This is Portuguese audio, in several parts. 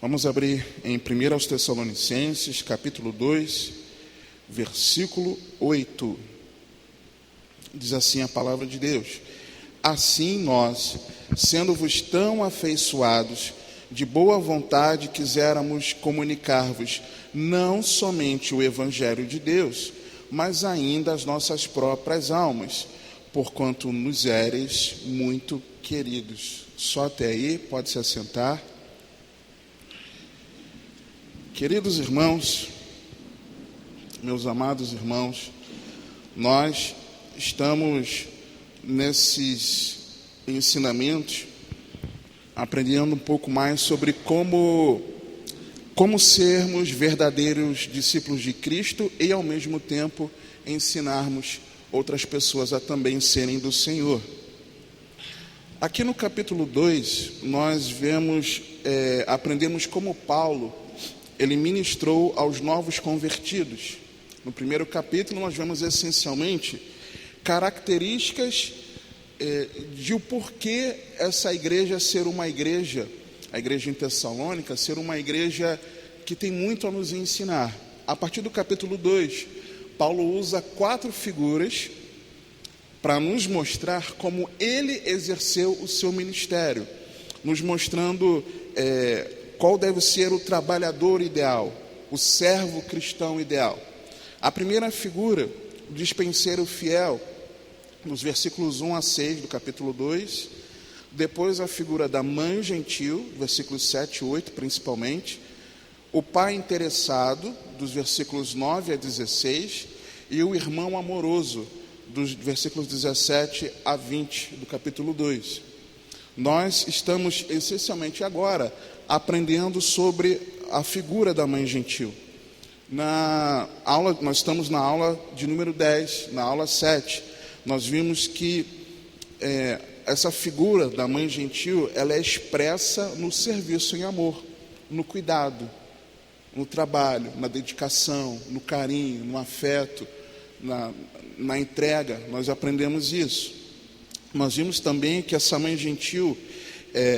Vamos abrir em 1 aos Tessalonicenses, capítulo 2, versículo 8. Diz assim a palavra de Deus: assim nós, sendo-vos tão afeiçoados, de boa vontade quiséramos comunicar-vos não somente o Evangelho de Deus, mas ainda as nossas próprias almas, porquanto nos éreis muito queridos. Só até aí, pode se assentar. Queridos irmãos, meus amados irmãos, nós estamos nesses ensinamentos aprendendo um pouco mais sobre como sermos verdadeiros discípulos de Cristo e, ao mesmo tempo, ensinarmos outras pessoas a também serem do Senhor. Aqui no capítulo 2, nós aprendemos como Paulo, ele ministrou aos novos convertidos. No primeiro capítulo, nós vemos essencialmente características de o porquê essa igreja ser uma igreja, a igreja em Tessalônica, ser uma igreja que tem muito a nos ensinar. A partir do capítulo 2, Paulo usa 4 figuras para nos mostrar como ele exerceu o seu ministério, nos mostrando qual deve ser o trabalhador ideal, o servo cristão ideal. A primeira figura, o dispenseiro fiel, nos versículos 1 a 6 do capítulo 2. Depois a figura da mãe gentil, versículos 7 e 8 principalmente. O pai interessado, dos versículos 9 a 16. E o irmão amoroso, dos versículos 17 a 20 do capítulo 2. Nós estamos essencialmente agora aprendendo sobre a figura da mãe gentil. Nós estamos na aula de número 10, na aula 7. Nós vimos que essa figura da mãe gentil, ela é expressa no serviço em amor, no cuidado, no trabalho, na dedicação, no carinho, no afeto, na entrega. Nós aprendemos isso. Nós vimos também que essa mãe gentil,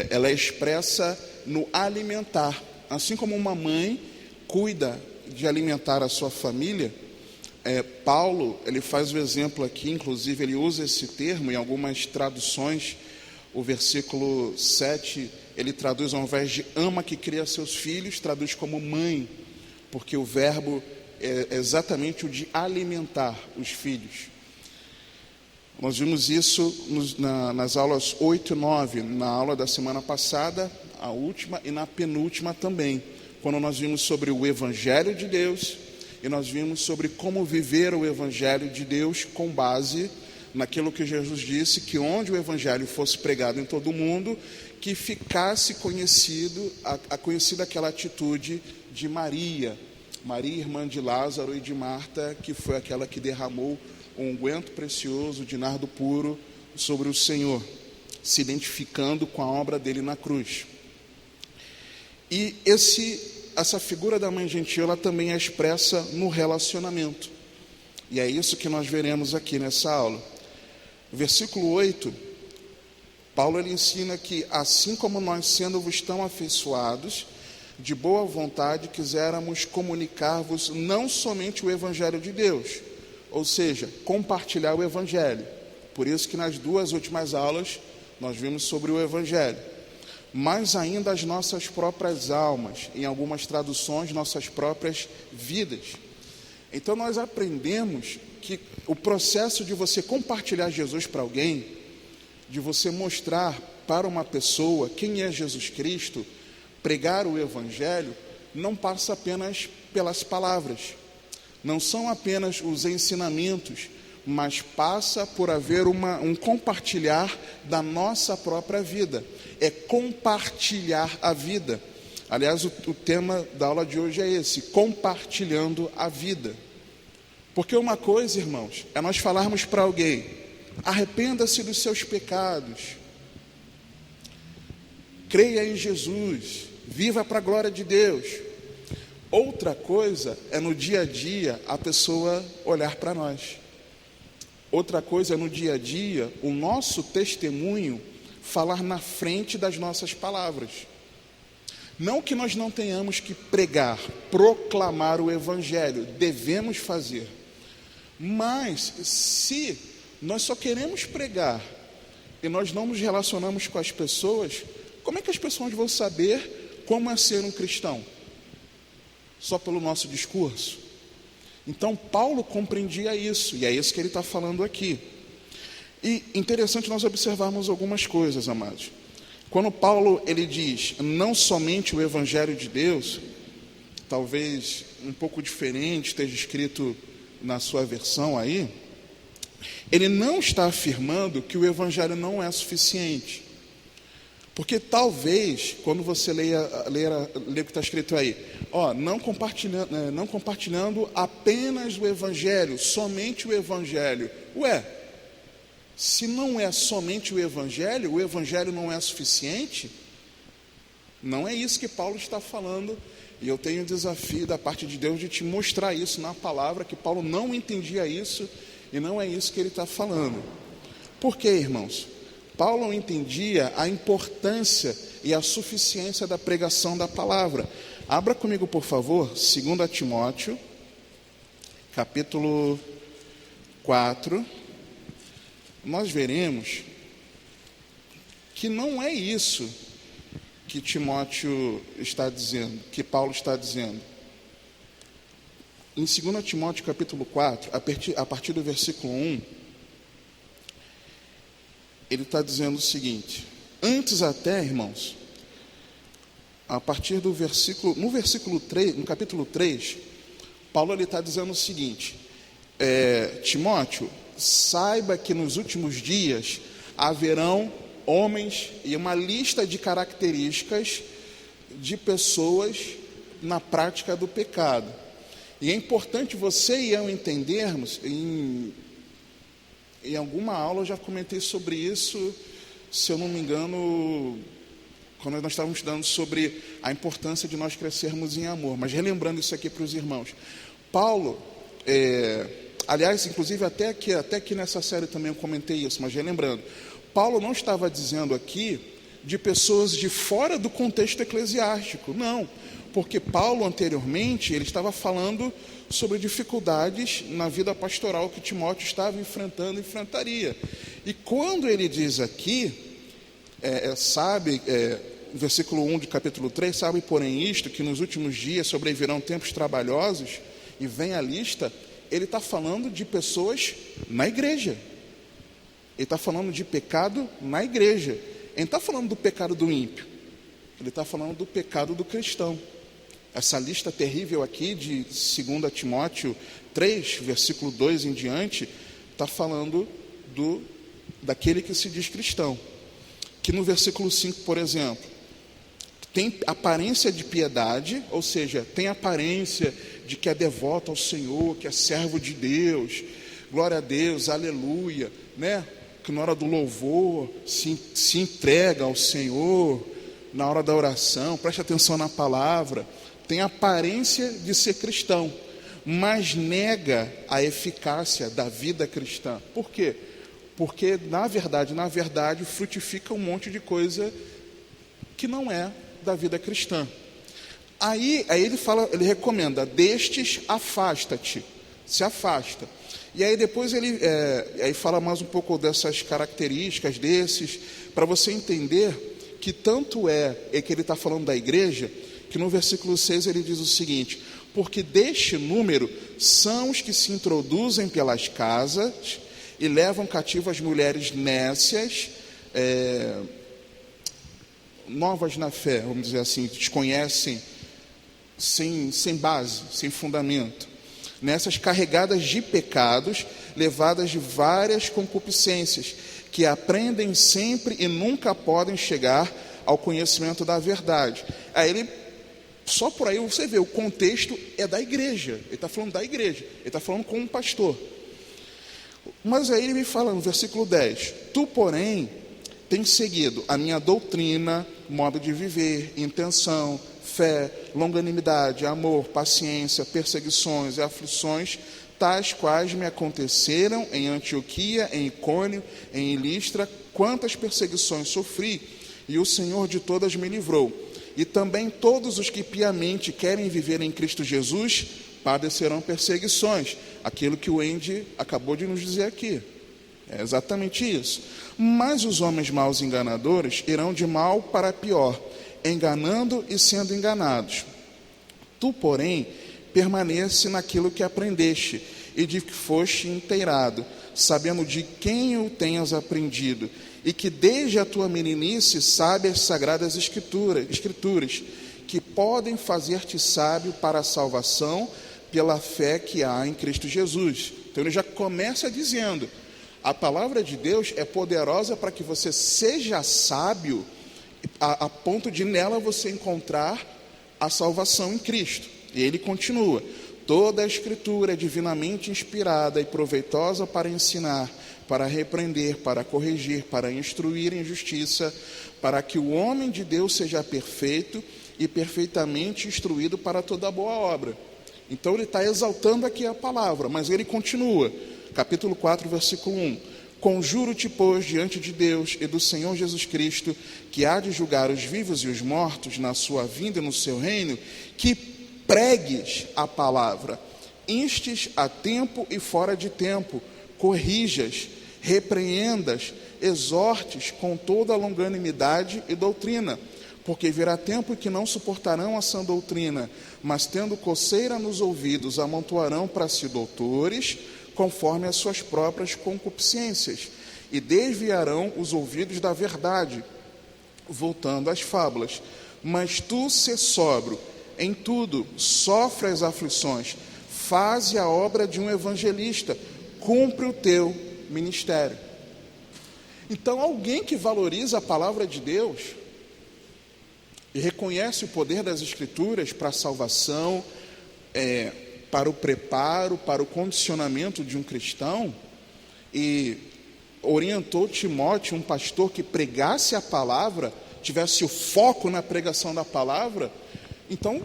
ela é expressa no alimentar. Assim como uma mãe cuida de alimentar a sua família, Paulo, ele faz o exemplo aqui, inclusive ele usa esse termo em algumas traduções. O versículo 7, ele traduz, ao invés de ama que cria seus filhos, traduz como mãe, porque o verbo é exatamente o de alimentar os filhos. Nós vimos isso nas aulas 8 e 9, na aula da semana passada, a última, e na penúltima também, quando nós vimos sobre o Evangelho de Deus, e nós vimos sobre como viver o Evangelho de Deus com base naquilo que Jesus disse, que onde o Evangelho fosse pregado em todo o mundo, que ficasse conhecida aquela atitude de Maria, irmã de Lázaro e de Marta, que foi aquela que derramou um unguento precioso de nardo puro sobre o Senhor, se identificando com a obra dele na cruz. E essa figura da mãe gentil, ela também é expressa no relacionamento. E é isso que nós veremos aqui nessa aula. Versículo 8, Paulo ele ensina que, assim como nós, sendo-vos tão afeiçoados, de boa vontade quiséramos comunicar-vos não somente o Evangelho de Deus, ou seja, compartilhar o Evangelho. Por isso que nas 2 últimas aulas nós vimos sobre o Evangelho. Mas ainda as nossas próprias almas, em algumas traduções, nossas próprias vidas. Então nós aprendemos que o processo de você compartilhar Jesus para alguém, de você mostrar para uma pessoa quem é Jesus Cristo, pregar o Evangelho, não passa apenas pelas palavras, não são apenas os ensinamentos, mas passa por haver um compartilhar da nossa própria vida. É compartilhar a vida. Aliás, o tema da aula de hoje é esse: compartilhando a vida. Porque uma coisa, irmãos, é nós falarmos para alguém: arrependa-se dos seus pecados, creia em Jesus, viva para a glória de Deus. Outra coisa é no dia a dia a pessoa olhar para nós. Outra coisa é no dia a dia o nosso testemunho falar na frente das nossas palavras. Não que nós não tenhamos que pregar, proclamar o Evangelho, devemos fazer. Mas se nós só queremos pregar e nós não nos relacionamos com as pessoas, como é que as pessoas vão saber como é ser um cristão? Só pelo nosso discurso? Então Paulo compreendia isso, e é isso que ele está falando aqui. E interessante nós observarmos algumas coisas, amados. Quando Paulo ele diz, não somente o Evangelho de Deus, talvez um pouco diferente, esteja escrito na sua versão aí, ele não está afirmando que o Evangelho não é suficiente. Porque talvez, quando você lê o que está escrito aí, não compartilhando apenas o Evangelho, somente o Evangelho. Se não é somente o Evangelho não é suficiente? Não é isso que Paulo está falando. E eu tenho o desafio da parte de Deus de te mostrar isso na palavra, que Paulo não entendia isso, e não é isso que ele está falando. Por quê, irmãos? Paulo entendia a importância e a suficiência da pregação da palavra. Abra comigo, por favor, 2 Timóteo, capítulo 4. Nós veremos que não é isso que Timóteo está dizendo, que Paulo está dizendo. Em 2 Timóteo capítulo 4, a partir do versículo 1, ele está dizendo o seguinte: antes até, irmãos, a partir do versículo, no versículo 3, no capítulo 3, Paulo ele está dizendo o seguinte: Timóteo, saiba que nos últimos dias haverão homens e uma lista de características de pessoas na prática do pecado. E é importante você e eu entendermos, em alguma aula eu já comentei sobre isso, se eu não me engano, quando nós estávamos estudando sobre a importância de nós crescermos em amor. Mas relembrando isso aqui para os irmãos, Paulo, aliás, inclusive até aqui nessa série também eu comentei isso, mas relembrando, Paulo não estava dizendo aqui de pessoas de fora do contexto eclesiástico, não, porque Paulo anteriormente ele estava falando sobre dificuldades na vida pastoral que Timóteo estava enfrentaria. E quando ele diz aqui, versículo 1 de capítulo 3, sabe, porém isto, que nos últimos dias sobrevirão tempos trabalhosos, e vem a lista, ele está falando de pessoas na igreja. Ele está falando de pecado na igreja. Ele não está falando do pecado do ímpio. Ele está falando do pecado do cristão. Essa lista terrível aqui de 2 Timóteo 3, versículo 2 em diante, está falando daquele que se diz cristão. Que no versículo 5, por exemplo, tem aparência de piedade, ou seja, tem aparência de que é devoto ao Senhor, que é servo de Deus, glória a Deus, aleluia, né? Que na hora do louvor se entrega ao Senhor, na hora da oração, preste atenção na palavra, tem aparência de ser cristão, mas nega a eficácia da vida cristã. Por quê? Porque na verdade frutifica um monte de coisa que não é da vida cristã. Aí ele recomenda, destes afasta-te, se afasta. E aí depois ele aí fala mais um pouco dessas características desses, para você entender que tanto é que ele está falando da igreja, que no versículo 6 ele diz o seguinte: porque deste número são os que se introduzem pelas casas e levam cativo as mulheres nécias, novas na fé, vamos dizer assim, desconhecem, sem base, sem fundamento, nessas carregadas de pecados, levadas de várias concupiscências, que aprendem sempre e nunca podem chegar ao conhecimento da verdade. Aí ele, só por aí você vê, o contexto é da igreja, ele está falando da igreja, ele está falando com um pastor. Mas aí ele me fala no versículo 10, tu, porém, tens seguido a minha doutrina, modo de viver, intenção, fé, longanimidade, amor, paciência, perseguições e aflições, tais quais me aconteceram em Antioquia, em Icônio, em Listra, quantas perseguições sofri, e o Senhor de todas me livrou. E também todos os que piamente querem viver em Cristo Jesus padecerão perseguições. Aquilo que o Andy acabou de nos dizer aqui. É exatamente isso. Mas os homens maus e enganadores irão de mal para pior, enganando e sendo enganados. Tu, porém, permanece naquilo que aprendeste e de que foste inteirado, sabendo de quem o tenhas aprendido, e que desde a tua meninice sabe as sagradas escrituras, que podem fazer-te sábio para a salvação pela fé que há em Cristo Jesus. Então ele já começa dizendo, a palavra de Deus é poderosa para que você seja sábio, a ponto de nela você encontrar a salvação em Cristo. E ele continua, toda a escritura é divinamente inspirada e proveitosa para ensinar, para repreender, para corrigir, para instruir em justiça, para que o homem de Deus seja perfeito e perfeitamente instruído para toda boa obra. Então ele está exaltando aqui a palavra, mas ele continua, capítulo 4, versículo 1. Conjuro-te, pois, diante de Deus e do Senhor Jesus Cristo, que há de julgar os vivos e os mortos na sua vinda e no seu reino, que pregues a palavra, instes a tempo e fora de tempo, corrijas, repreendas, exortes com toda a longanimidade e doutrina, porque virá tempo que não suportarão a sã doutrina, mas tendo coceira nos ouvidos, amontoarão para si doutores, conforme as suas próprias concupiscências, e desviarão os ouvidos da verdade, voltando às fábulas. Mas tu sê sóbrio em tudo, sofre as aflições, faze a obra de um evangelista, cumpre o teu ministério. Então, alguém que valoriza a palavra de Deus e reconhece o poder das Escrituras para a salvação, para o preparo, para o condicionamento de um cristão, e orientou Timóteo, um pastor que pregasse a palavra, tivesse o foco na pregação da palavra. Então,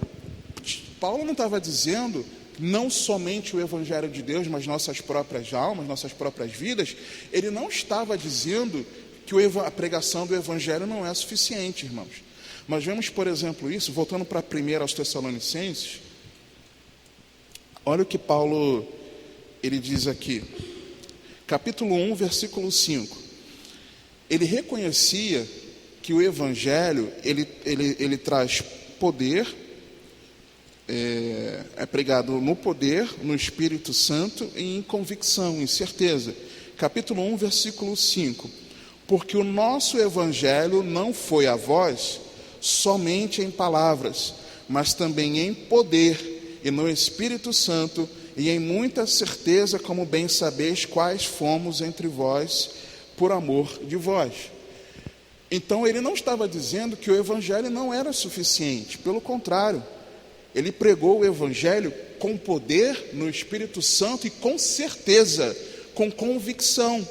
Paulo não estava dizendo não somente o Evangelho de Deus, mas nossas próprias almas, nossas próprias vidas. Ele não estava dizendo que a pregação do Evangelho não é suficiente, irmãos. Nós vemos, por exemplo, isso, voltando para 1 aos Tessalonicenses. Olha o que Paulo ele diz aqui, capítulo 1, versículo 5. Ele reconhecia que o Evangelho, ele traz poder, é pregado no poder, no Espírito Santo e em convicção, em certeza. Capítulo 1, versículo 5. Porque o nosso Evangelho não foi a vós somente em palavras, mas também em poder e no Espírito Santo e em muita certeza, como bem sabeis quais fomos entre vós por amor de vós. Então ele não estava dizendo que o Evangelho não era suficiente, pelo contrário, ele pregou o Evangelho com poder no Espírito Santo e com certeza, com convicção.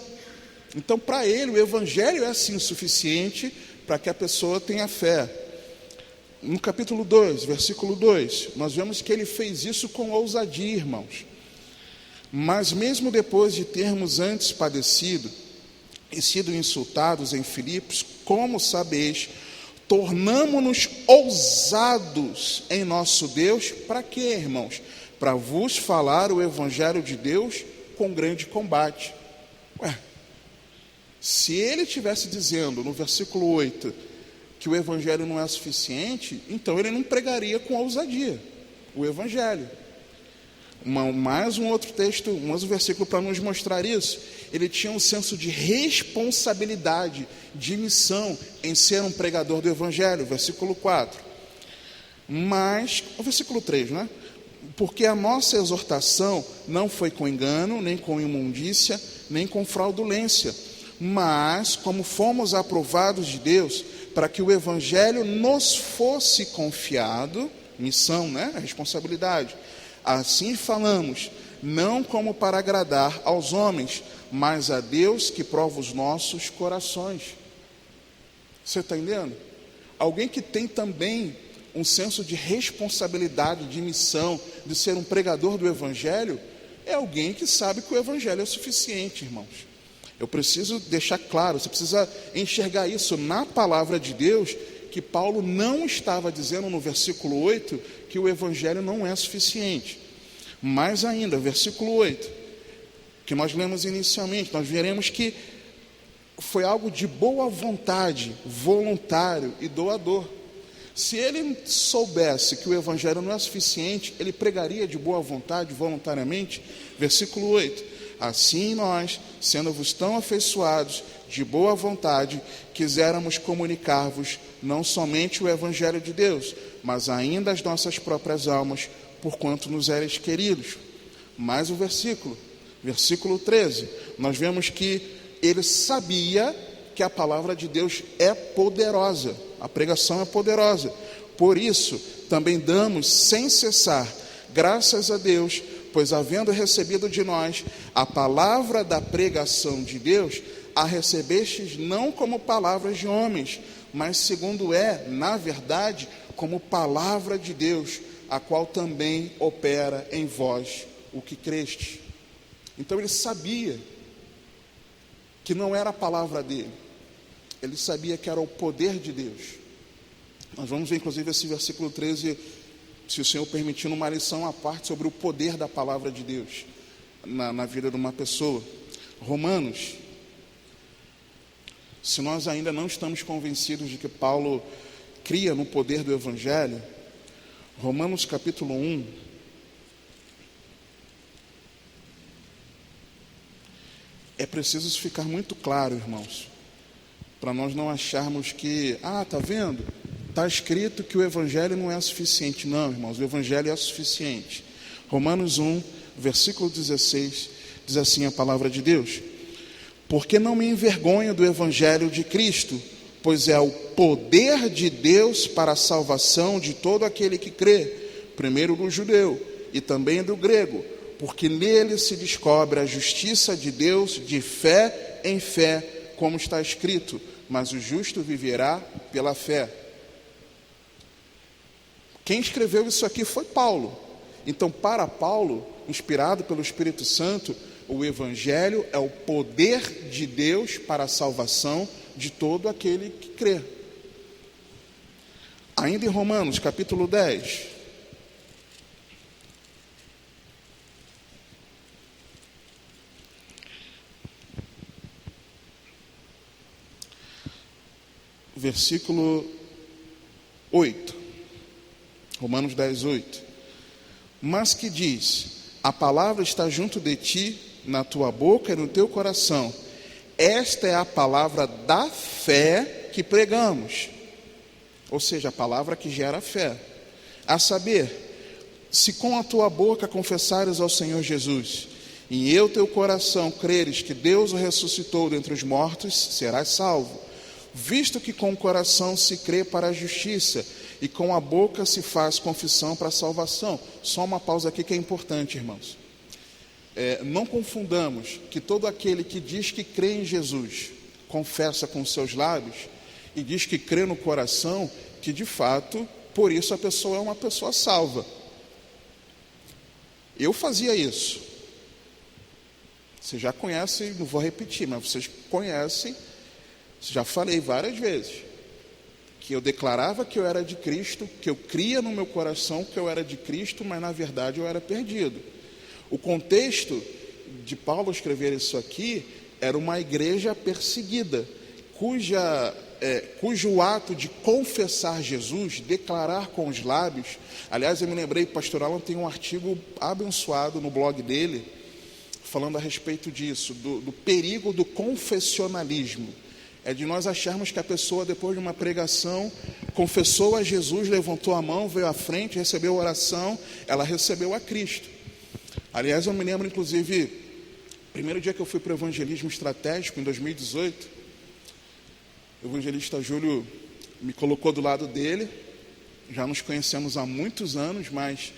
Então para ele o Evangelho é assim suficiente para que a pessoa tenha fé. No capítulo 2, versículo 2, nós vemos que ele fez isso com ousadia, irmãos. Mas mesmo depois de termos antes padecido e sido insultados em Filipos, como sabeis, tornamo-nos ousados em nosso Deus. Para quê, irmãos? Para vos falar o Evangelho de Deus com grande combate. Se ele estivesse dizendo no versículo 8 que o Evangelho não é suficiente, então ele não pregaria com ousadia o Evangelho. Mais um outro texto, mais um versículo para nos mostrar isso. Ele tinha um senso de responsabilidade, de missão em ser um pregador do Evangelho, versículo 4. Mas, o versículo 3, né? Porque a nossa exortação não foi com engano, nem com imundícia, nem com fraudulência, mas como fomos aprovados de Deus, para que o Evangelho nos fosse confiado, missão, né? A responsabilidade. Assim falamos, não como para agradar aos homens, mas a Deus que prova os nossos corações. Você está entendendo? Alguém que tem também um senso de responsabilidade, de missão, de ser um pregador do Evangelho, é alguém que sabe que o Evangelho é suficiente, irmãos. Eu preciso deixar claro, você precisa enxergar isso na palavra de Deus, que Paulo não estava dizendo no versículo 8 que o evangelho não é suficiente. Mais ainda, versículo 8, que nós lemos inicialmente, nós veremos que foi algo de boa vontade, voluntário e doador. Se ele soubesse que o evangelho não é suficiente, ele pregaria de boa vontade, voluntariamente. Versículo 8: assim nós, sendo-vos tão afeiçoados, de boa vontade, quiséramos comunicar-vos não somente o evangelho de Deus, mas ainda as nossas próprias almas, porquanto nos eres queridos. Mais o versículo 13, nós vemos que ele sabia que a palavra de Deus é poderosa, a pregação é poderosa. Por isso, também damos sem cessar graças a Deus, pois havendo recebido de nós a palavra da pregação de Deus, a recebestes não como palavras de homens, mas segundo na verdade, como palavra de Deus, a qual também opera em vós o que creste. Então ele sabia que não era a palavra dele, ele sabia que era o poder de Deus. Nós vamos ver inclusive esse versículo 13, se o Senhor permitir, uma lição à parte sobre o poder da palavra de Deus na vida de uma pessoa. Romanos, se nós ainda não estamos convencidos de que Paulo cria no poder do evangelho, Romanos capítulo 1, é preciso ficar muito claro, irmãos, para nós não acharmos que, tá vendo? Está escrito que o evangelho não é suficiente. Não, irmãos, o evangelho é suficiente. Romanos 1, versículo 16, diz assim a palavra de Deus: porque não me envergonho do evangelho de Cristo, pois é o poder de Deus para a salvação de todo aquele que crê, primeiro do judeu e também do grego, porque nele se descobre a justiça de Deus de fé em fé, como está escrito, mas o justo viverá pela fé. Quem escreveu isso aqui foi Paulo. Então, para Paulo, inspirado pelo Espírito Santo, o evangelho é o poder de Deus para a salvação de todo aquele que crê. Ainda em Romanos, capítulo 10, versículo 8, Romanos 10, 8. Mas que diz: a palavra está junto de ti, na tua boca e no teu coração. Esta é a palavra da fé que pregamos. Ou seja, a palavra que gera fé. A saber, se com a tua boca confessares ao Senhor Jesus, e em teu coração creres que Deus o ressuscitou dentre os mortos, serás salvo. Visto que com o coração se crê para a justiça, e com a boca se faz confissão para a salvação. Só uma pausa aqui que é importante, irmãos. Não confundamos que todo aquele que diz que crê em Jesus, confessa com seus lábios, e diz que crê no coração, que de fato, por isso a pessoa é uma pessoa salva. Eu fazia isso. Vocês já conhecem, não vou repetir, mas vocês conhecem, já falei várias vezes, que eu declarava que eu era de Cristo, que eu cria no meu coração que eu era de Cristo, mas na verdade eu era perdido. O contexto de Paulo escrever isso aqui era uma igreja perseguida, cujo ato de confessar Jesus, declarar com os lábios. Aliás, eu me lembrei, o pastor Alan tem um artigo abençoado no blog dele, falando a respeito disso, do perigo do confessionalismo. É de nós acharmos que a pessoa, depois de uma pregação, confessou a Jesus, levantou a mão, veio à frente, recebeu a oração, ela recebeu a Cristo. Aliás, eu me lembro, inclusive, primeiro dia que eu fui para o evangelismo estratégico, em 2018, o evangelista Júlio me colocou do lado dele. Já nos conhecemos há muitos anos, mas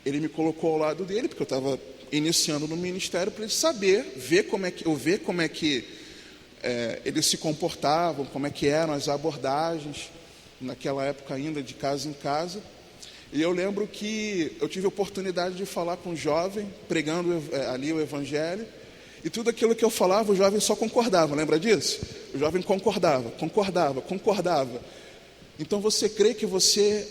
ele me colocou ao lado dele, porque eu estava iniciando no ministério, para ele saber, ver como é que eles se comportavam, como é que eram as abordagens, naquela época ainda de casa em casa. E eu lembro que eu tive a oportunidade de falar com um jovem, pregando ali o evangelho, e tudo aquilo que eu falava, o jovem só concordava, lembra disso? O jovem concordava. Então você crê que você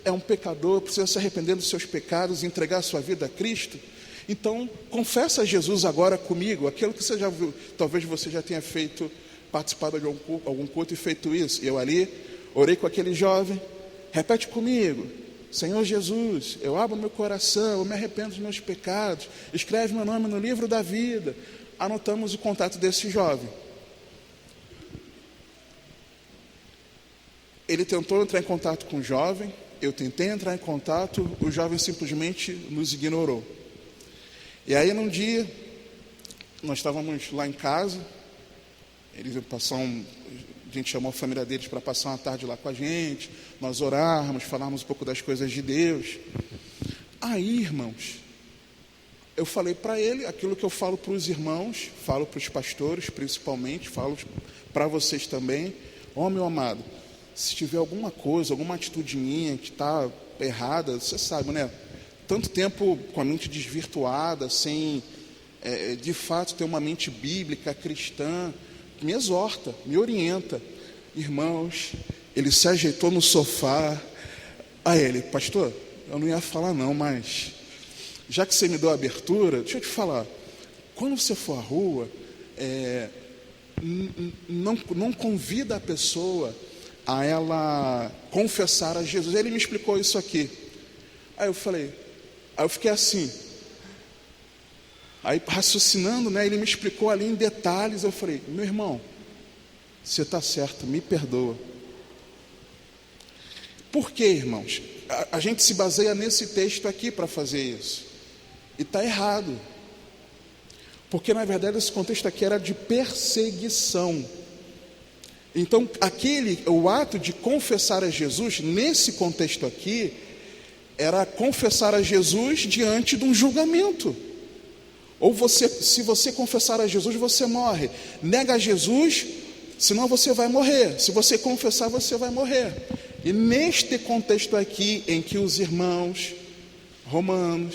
é um pecador, precisa se arrepender dos seus pecados e entregar a sua vida a Cristo? Então confessa a Jesus agora comigo, aquilo que você já viu, talvez você já tenha feito, participado de algum culto e feito isso. Eu ali, orei com aquele jovem, repete comigo: Senhor Jesus, eu abro meu coração, eu me arrependo dos meus pecados, escreve meu nome no livro da vida. Anotamos o contato desse jovem. Ele tentou entrar em contato com o jovem, eu tentei entrar em contato, o jovem simplesmente nos ignorou. E aí num dia, nós estávamos lá em casa, eles iam passar a gente chamou a família deles para passar uma tarde lá com a gente, nós orarmos, falarmos um pouco das coisas de Deus. Aí, irmãos, eu falei para ele aquilo que eu falo para os irmãos, falo para os pastores principalmente, falo para vocês também. Meu amado, se tiver alguma coisa, alguma atitude minha que está errada, você sabe, né? Tanto tempo com a mente desvirtuada, sem de fato ter uma mente bíblica, cristã, me exorta, me orienta. Irmãos, ele se ajeitou no sofá. Ele: pastor, eu não ia falar não, mas já que você me deu a abertura, deixa eu te falar, quando você for à rua, não convida a pessoa a ela confessar a Jesus. Ele me explicou isso aqui. Aí eu fiquei assim, aí raciocinando, né? Ele me explicou ali em detalhes. Eu falei: meu irmão, você está certo, me perdoa. Por quê, irmãos? A gente se baseia nesse texto aqui para fazer isso, e está errado, porque na verdade esse contexto aqui era de perseguição. Então o ato de confessar a Jesus, nesse contexto aqui, era confessar a Jesus diante de um julgamento. Ou se você confessar a Jesus, você morre. Nega a Jesus, senão você vai morrer. Se você confessar, você vai morrer. E neste contexto aqui, em que os irmãos romanos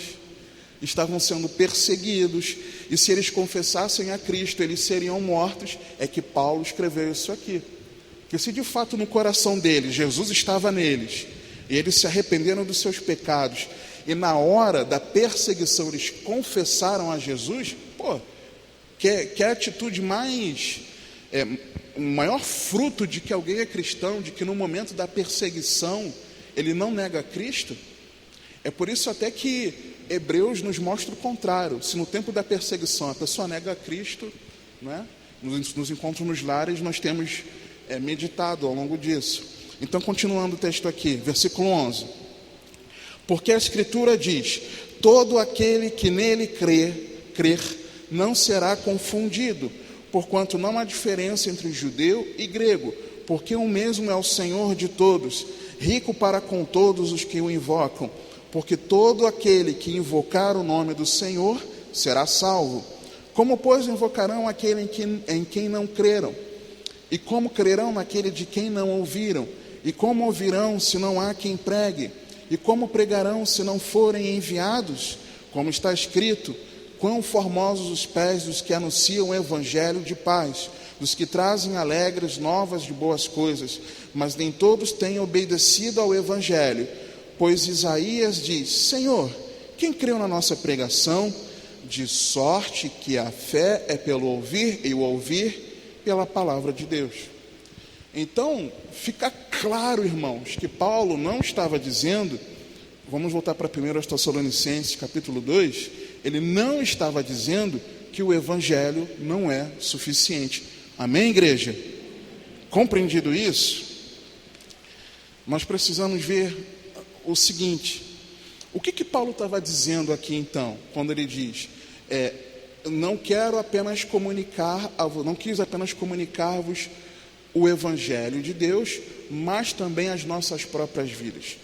estavam sendo perseguidos, e se eles confessassem a Cristo, eles seriam mortos, é que Paulo escreveu isso aqui. Porque se de fato no coração deles, Jesus estava neles, e eles se arrependeram dos seus pecados, e na hora da perseguição eles confessaram a Jesus, que atitude mais, o maior fruto de que alguém é cristão, de que no momento da perseguição ele não nega a Cristo. É por isso até que Hebreus nos mostra o contrário. Se no tempo da perseguição a pessoa nega a Cristo, né? Nos encontros nos lares nós temos meditado ao longo disso. Então, continuando o texto aqui, versículo 11: porque a Escritura diz: todo aquele que nele crer não será confundido, porquanto não há diferença entre judeu e grego, porque o mesmo é o Senhor de todos, rico para com todos os que o invocam, porque todo aquele que invocar o nome do Senhor será salvo. Como, pois, invocarão aquele em quem não creram? E como crerão naquele de quem não ouviram? E como ouvirão se não há quem pregue? E como pregarão se não forem enviados? Como está escrito: quão formosos os pés dos que anunciam o evangelho de paz, dos que trazem alegres novas de boas coisas. Mas nem todos têm obedecido ao evangelho. Pois Isaías diz: Senhor, quem creu na nossa pregação? De sorte que a fé é pelo ouvir, e o ouvir pela palavra de Deus. Então, fica claro, irmãos, que Paulo não estava dizendo, vamos voltar para 1 Tessalonicenses, capítulo 2, ele não estava dizendo que o evangelho não é suficiente. Amém, igreja? Compreendido isso, nós precisamos ver o seguinte: o que Paulo estava dizendo aqui então, quando ele diz, não quis apenas comunicar-vos o evangelho de Deus, mas também as nossas próprias vidas.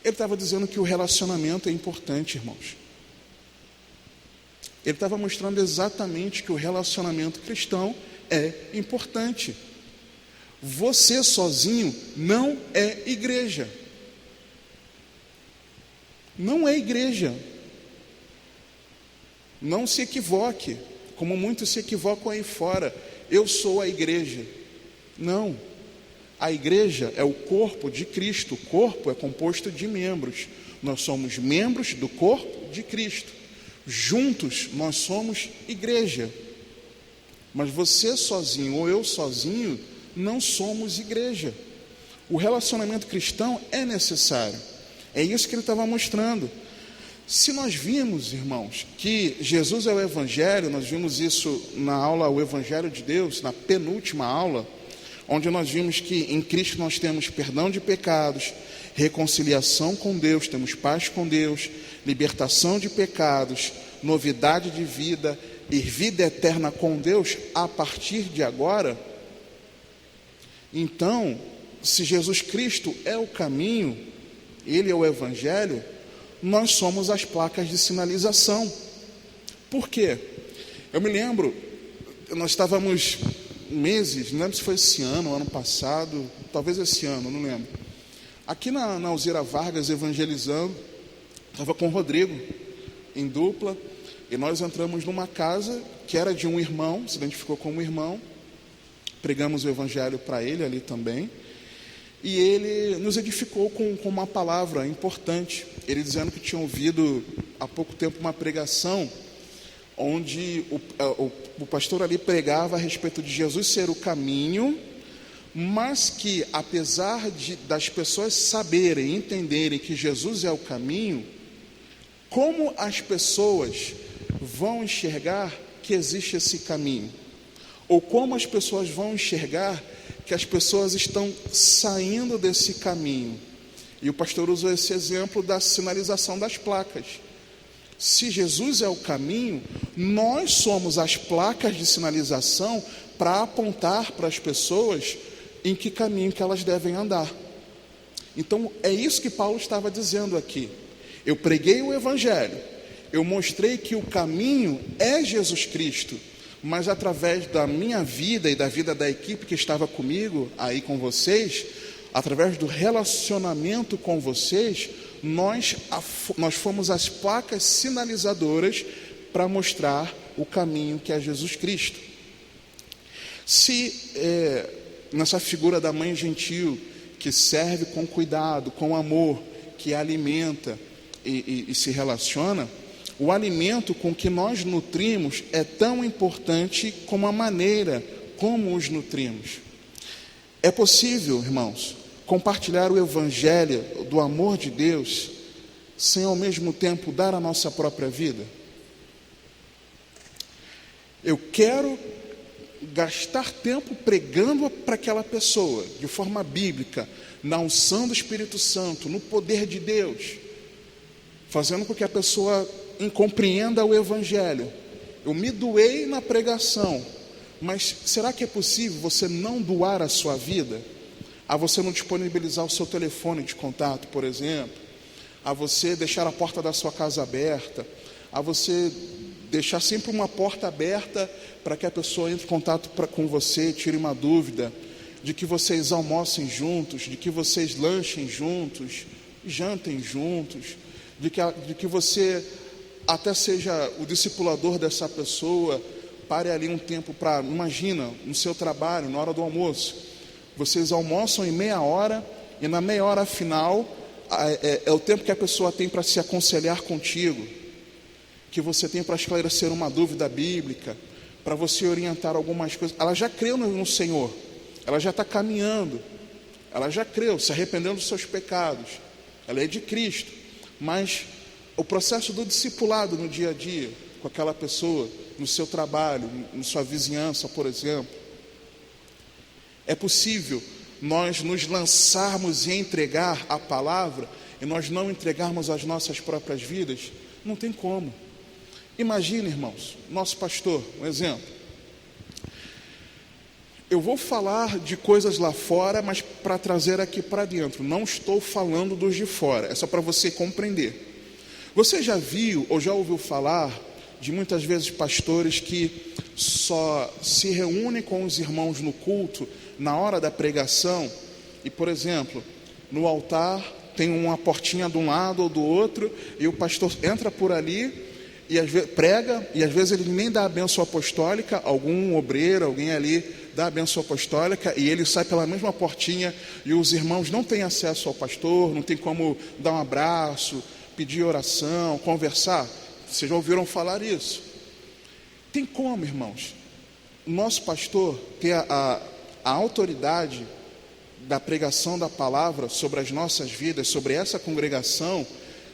Ele estava dizendo que o relacionamento é importante, irmãos. Ele estava mostrando exatamente que o relacionamento cristão é importante. Você sozinho não é igreja. Não é igreja. Não se equivoque, como muitos se equivocam aí fora. Eu sou a igreja. Não. A igreja é o corpo de Cristo. O corpo é composto de membros. Nós somos membros do corpo de Cristo. Juntos nós somos igreja. Mas você sozinho ou eu sozinho não somos igreja. O relacionamento cristão é necessário. É isso que ele estava mostrando. Se nós vimos, irmãos, que Jesus é o Evangelho, nós vimos isso na aula O Evangelho de Deus, na penúltima aula, onde nós vimos que em Cristo nós temos perdão de pecados, reconciliação com Deus, temos paz com Deus, libertação de pecados, novidade de vida e vida eterna com Deus a partir de agora. Então, se Jesus Cristo é o caminho, Ele é o Evangelho, nós somos as placas de sinalização. Por quê? Eu me lembro, nós estávamos meses, não lembro se foi esse ano, ano passado, talvez esse ano, não lembro. Aqui na Alzira Vargas, evangelizando, estava com o Rodrigo, em dupla, e nós entramos numa casa que era de um irmão, se identificou como irmão, pregamos o evangelho para ele ali também, e ele nos edificou com uma palavra importante, ele dizendo que tinha ouvido há pouco tempo uma pregação, onde o pastor ali pregava a respeito de Jesus ser o caminho, mas que apesar das pessoas saberem e entenderem que Jesus é o caminho, como as pessoas vão enxergar que existe esse caminho? Ou como as pessoas vão enxergar que as pessoas estão saindo desse caminho? E o pastor usou esse exemplo da sinalização das placas. Se Jesus é o caminho, nós somos as placas de sinalização para apontar para as pessoas em que caminho que elas devem andar. Então, é isso que Paulo estava dizendo aqui. Eu preguei o Evangelho, eu mostrei que o caminho é Jesus Cristo, mas através da minha vida e da vida da equipe que estava comigo, aí com vocês, através do relacionamento com vocês, nós fomos as placas sinalizadoras para mostrar o caminho que é Jesus Cristo. Se nessa figura da mãe gentil, que serve com cuidado, com amor, que alimenta e se relaciona, o alimento com que nós nutrimos é tão importante como a maneira como os nutrimos. É possível, irmãos, compartilhar o Evangelho do amor de Deus sem ao mesmo tempo dar a nossa própria vida? Eu quero gastar tempo pregando para aquela pessoa de forma bíblica, na unção do Espírito Santo, no poder de Deus, fazendo com que a pessoa compreenda o Evangelho. Eu me doei na pregação, mas será que é possível você não doar a sua vida? A você não disponibilizar o seu telefone de contato, por exemplo, a você deixar a porta da sua casa aberta, a você deixar sempre uma porta aberta para que a pessoa entre em contato com você, tire uma dúvida, de que vocês almocem juntos, de que vocês lanchem juntos, jantem juntos, de que você até seja o discipulador dessa pessoa, pare ali um tempo para, imagina, no seu trabalho, na hora do almoço, vocês almoçam em meia hora, e na meia hora final, é o tempo que a pessoa tem para se aconselhar contigo, que você tem para esclarecer uma dúvida bíblica, para você orientar algumas coisas. Ela já creu no Senhor, ela já está caminhando, ela já creu, se arrependendo dos seus pecados, ela é de Cristo, mas o processo do discipulado no dia a dia, com aquela pessoa, no seu trabalho, na sua vizinhança, por exemplo, é possível nós nos lançarmos e entregar a palavra e nós não entregarmos as nossas próprias vidas? Não tem como. Imagine, irmãos, nosso pastor, um exemplo. Eu vou falar de coisas lá fora, mas para trazer aqui para dentro. Não estou falando dos de fora, é só para você compreender. Você já viu ou já ouviu falar de muitas vezes pastores que só se reúnem com os irmãos no culto na hora da pregação e, por exemplo, no altar tem uma portinha de um lado ou do outro e o pastor entra por ali e às vezes prega e às vezes ele nem dá a bênção apostólica, algum obreiro, alguém ali dá a bênção apostólica e ele sai pela mesma portinha e os irmãos não têm acesso ao pastor, não tem como dar um abraço, pedir oração, conversar. Vocês já ouviram falar isso? Tem como, irmãos? O nosso pastor ter a autoridade da pregação da palavra sobre as nossas vidas, sobre essa congregação,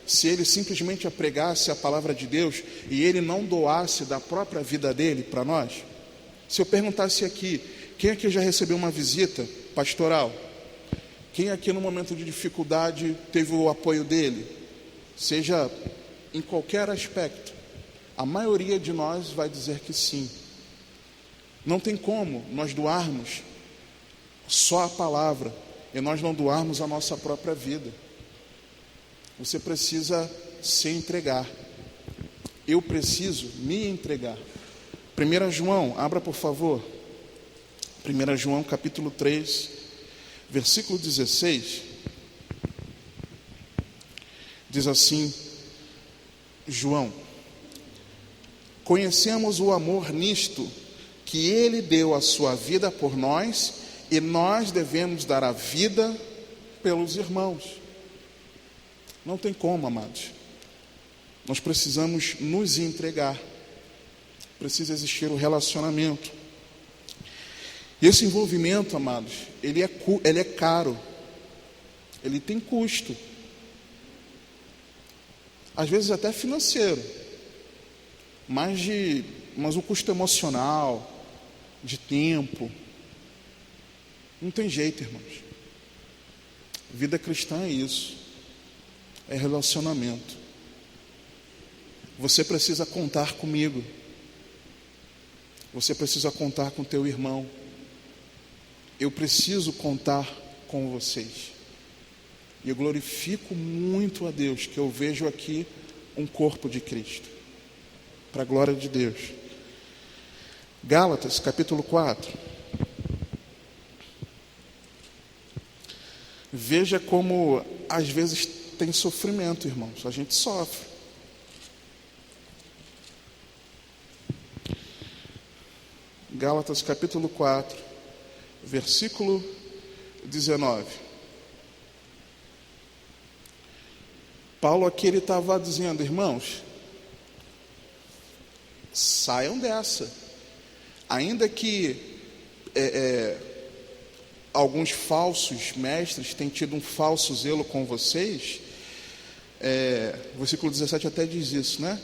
se ele simplesmente pregasse a palavra de Deus e ele não doasse da própria vida dele para nós? Se eu perguntasse aqui, quem aqui já recebeu uma visita pastoral? Quem aqui no momento de dificuldade teve o apoio dele? Seja em qualquer aspecto, a maioria de nós vai dizer que sim. Não tem como nós doarmos só a palavra e nós não doarmos a nossa própria vida. Você precisa se entregar. Eu preciso me entregar. 1 João, abra por favor. 1 João capítulo 3, versículo 16. Diz assim, João: conhecemos o amor nisto, que ele deu a sua vida por nós, e nós devemos dar a vida pelos irmãos. Não tem como, amados. Nós precisamos nos entregar. Precisa existir o relacionamento. E esse envolvimento, amados, ele é caro. Ele tem custo. Às vezes até financeiro. Mas o custo emocional, de tempo. Não tem jeito, irmãos. Vida cristã é isso. É relacionamento. Você precisa contar comigo. Você precisa contar com teu irmão. Eu preciso contar com vocês. E eu glorifico muito a Deus que eu vejo aqui um corpo de Cristo. Para a glória de Deus. Gálatas, capítulo 4. Veja como às vezes tem sofrimento, irmãos. A gente sofre. Gálatas capítulo 4, versículo 19. Paulo aqui ele estava dizendo, irmãos, saiam dessa. Ainda que alguns falsos mestres tenham tido um falso zelo com vocês, versículo 17 até diz isso, né?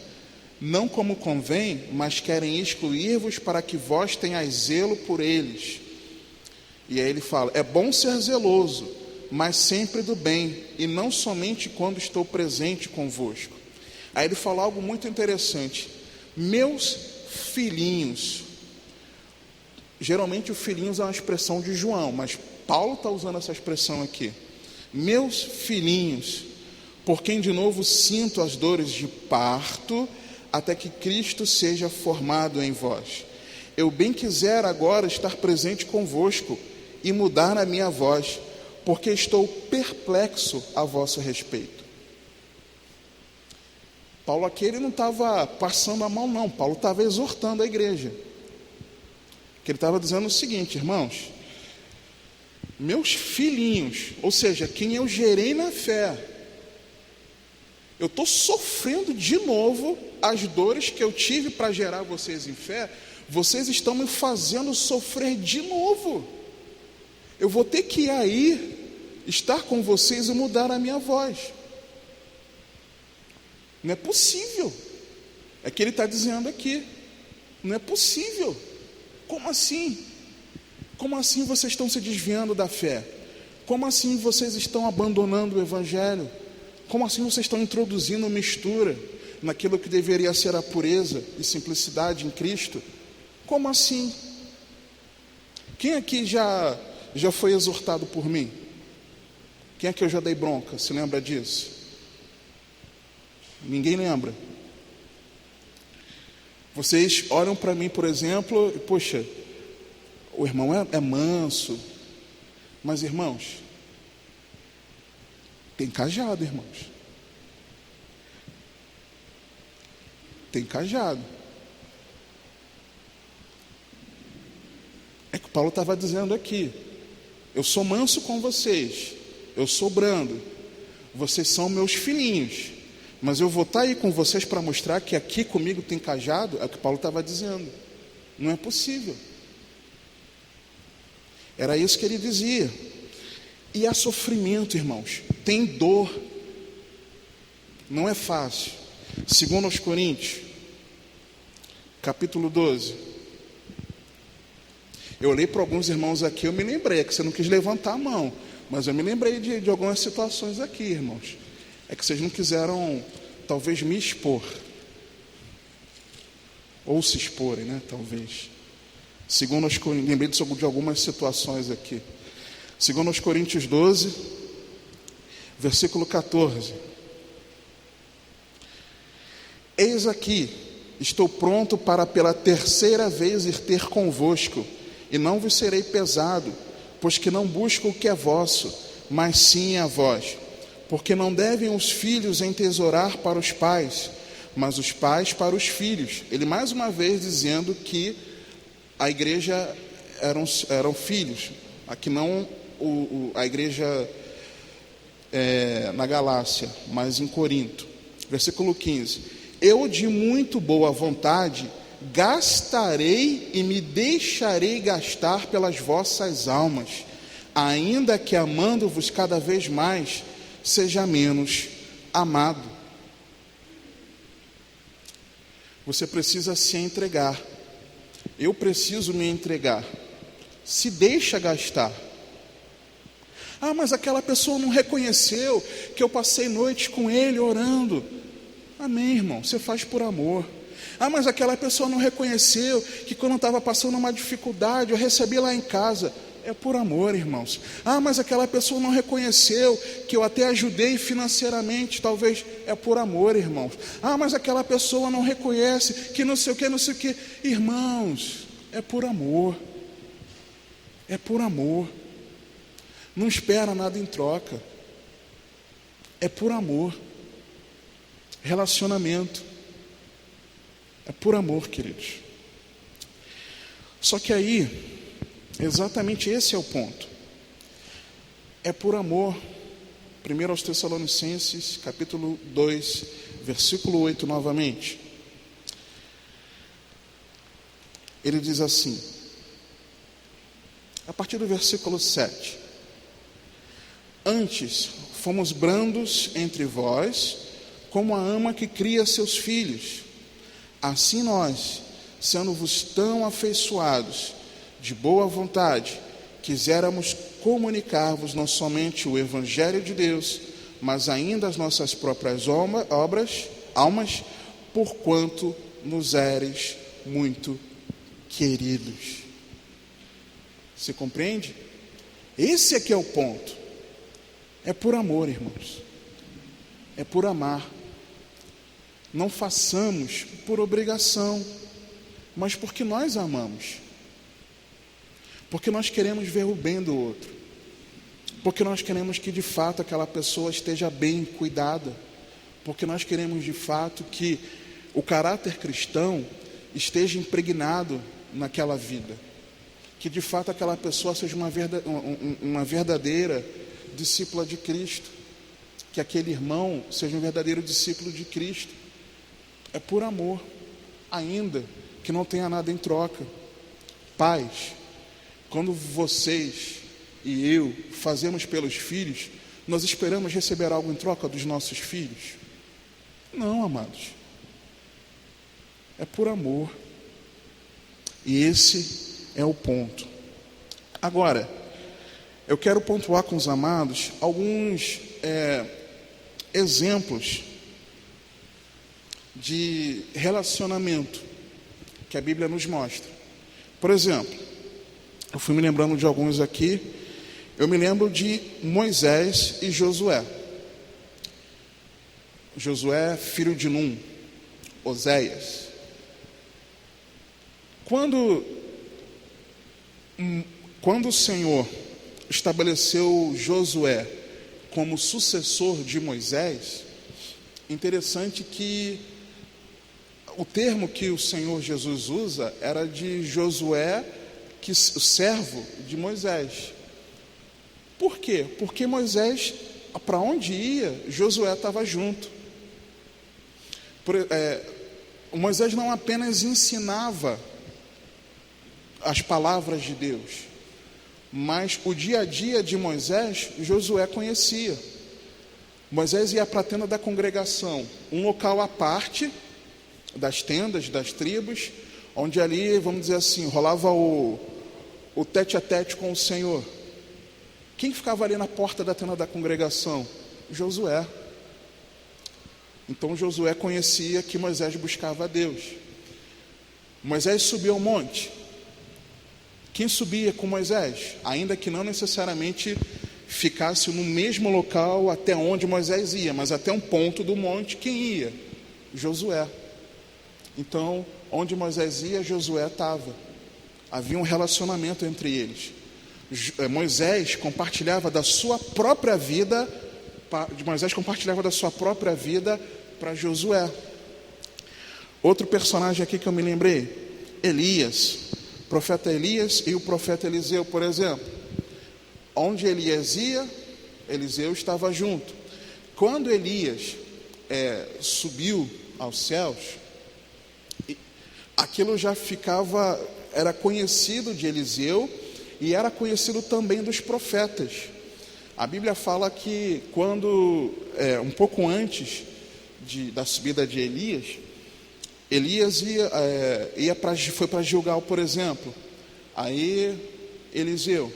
Não como convém, mas querem excluir-vos para que vós tenhais zelo por eles. E aí ele fala, é bom ser zeloso, mas sempre do bem, e não somente quando estou presente convosco. Aí ele fala algo muito interessante. Meus filhinhos. Geralmente o filhinhos é uma expressão de João, mas Paulo está usando essa expressão aqui. Meus filhinhos, por quem de novo sinto as dores de parto, até que Cristo seja formado em vós. Eu bem quisera agora estar presente convosco e mudar a minha voz, porque estou perplexo a vosso respeito. Paulo aqui ele não estava passando a mão, não. Paulo estava exortando a igreja. Que ele estava dizendo o seguinte, irmãos, meus filhinhos, ou seja, quem eu gerei na fé, eu estou sofrendo de novo as dores que eu tive para gerar vocês em fé, vocês estão me fazendo sofrer de novo. Eu vou ter que ir aí, estar com vocês e mudar a minha voz. Não é possível. É que ele está dizendo aqui. Não é possível. Como assim? Como assim vocês estão se desviando da fé? Como assim vocês estão abandonando o Evangelho? Como assim vocês estão introduzindo mistura naquilo que deveria ser a pureza e simplicidade em Cristo? Como assim? Quem aqui já foi exortado por mim? Quem aqui eu já dei bronca? Se lembra disso? Ninguém lembra. Vocês olham para mim, por exemplo, e, poxa, o irmão é manso. Mas, irmãos, tem cajado, irmãos. Tem cajado. É que Paulo estava dizendo aqui: eu sou manso com vocês, eu sou brando, vocês são meus filhinhos, mas eu vou estar aí com vocês para mostrar que aqui comigo tem cajado. É o que Paulo estava dizendo. Não é possível. Era isso que ele dizia. E há sofrimento, irmãos, tem dor, não é fácil. 2 Coríntios, capítulo 12. Eu olhei para alguns irmãos aqui, eu me lembrei, é que você não quis levantar a mão, mas eu me lembrei de algumas situações aqui, irmãos. É que vocês não quiseram, talvez, me expor. Ou se exporem, né? Talvez. Lembrei de algumas situações aqui. 2 Coríntios 12, versículo 14. Eis aqui, estou pronto para pela terceira vez ir ter convosco, e não vos serei pesado, pois que não busco o que é vosso, mas sim a vós. Porque não devem os filhos entesourar para os pais, mas os pais para os filhos. Ele mais uma vez dizendo que a igreja eram filhos. Aqui não a igreja na Galácia, mas em Corinto. Versículo 15. Eu de muito boa vontade gastarei e me deixarei gastar pelas vossas almas, ainda que amando-vos cada vez mais, seja menos amado. Você precisa se entregar. Eu preciso me entregar. Se deixa gastar. Ah, mas aquela pessoa não reconheceu que eu passei noite com ele orando. Amém, irmão, você faz por amor. Ah, mas aquela pessoa não reconheceu que quando eu estava passando uma dificuldade, eu recebi lá em casa. É por amor, irmãos. Ah, mas aquela pessoa não reconheceu que eu até ajudei financeiramente, talvez. É por amor, irmãos. Ah, mas aquela pessoa não reconhece que não sei o que, não sei o que. Irmãos, é por amor. É por amor. Não espera nada em troca. É por amor. Relacionamento. É por amor, queridos. Só que aí, exatamente esse é o ponto. É por amor. 1 aos Tessalonicenses, capítulo 2, versículo 8 novamente. Ele diz assim, a partir do versículo 7. Antes, fomos brandos entre vós, como a ama que cria seus filhos. Assim nós, sendo-vos tão afeiçoados, de boa vontade, quiséramos comunicar-vos não somente o Evangelho de Deus, mas ainda as nossas próprias almas, porquanto nos eres muito queridos. Você compreende? Esse aqui é o ponto. É por amor, irmãos. É por amar. Não façamos por obrigação, mas porque nós amamos. Porque nós queremos ver o bem do outro. Porque nós queremos que de fato aquela pessoa esteja bem cuidada. Porque nós queremos de fato que o caráter cristão esteja impregnado naquela vida. Que de fato aquela pessoa seja uma verdadeira discípula de Cristo. Que aquele irmão seja um verdadeiro discípulo de Cristo. É por amor, ainda que não tenha nada em troca. Pais, quando vocês e eu fazemos pelos filhos, nós esperamos receber algo em troca dos nossos filhos? Não, amados. É por amor. E esse é o ponto. Agora, eu quero pontuar com os amados alguns exemplos de relacionamento que a Bíblia nos mostra. Por exemplo, eu fui me lembrando de alguns aqui. Eu me lembro de Moisés e Josué. Josué, filho de Num, Oséias. Quando o Senhor estabeleceu Josué como sucessor de Moisés, interessante que o termo que o Senhor Jesus usa era de Josué o servo de Moisés. Por quê? Porque Moisés, para onde ia, Josué estava junto. Moisés não apenas ensinava as palavras de Deus, mas o dia a dia de Moisés, Josué conhecia. Moisés ia para a tenda da congregação, um local à parte das tendas, das tribos, onde ali, vamos dizer assim, rolava o tete a tete com o Senhor. Quem ficava ali na porta da tenda da congregação? Josué. Então Josué conhecia que Moisés buscava a Deus. Moisés subiu ao monte. Quem subia com Moisés? Ainda que não necessariamente ficasse no mesmo local até onde Moisés ia, mas até um ponto do monte, quem ia? Josué. Então, onde Moisés ia, Josué estava. Havia um relacionamento entre eles. Moisés compartilhava da sua própria vida para Josué. Outro personagem aqui que eu me lembrei, Elias, o profeta Elias e o profeta Eliseu, por exemplo. Onde Elias ia, Eliseu estava junto. Quando Elias subiu aos céus, aquilo já era conhecido de Eliseu e era conhecido também dos profetas. A Bíblia fala que quando, um pouco antes da subida de Elias foi para Gilgal, por exemplo. Aí Eliseu,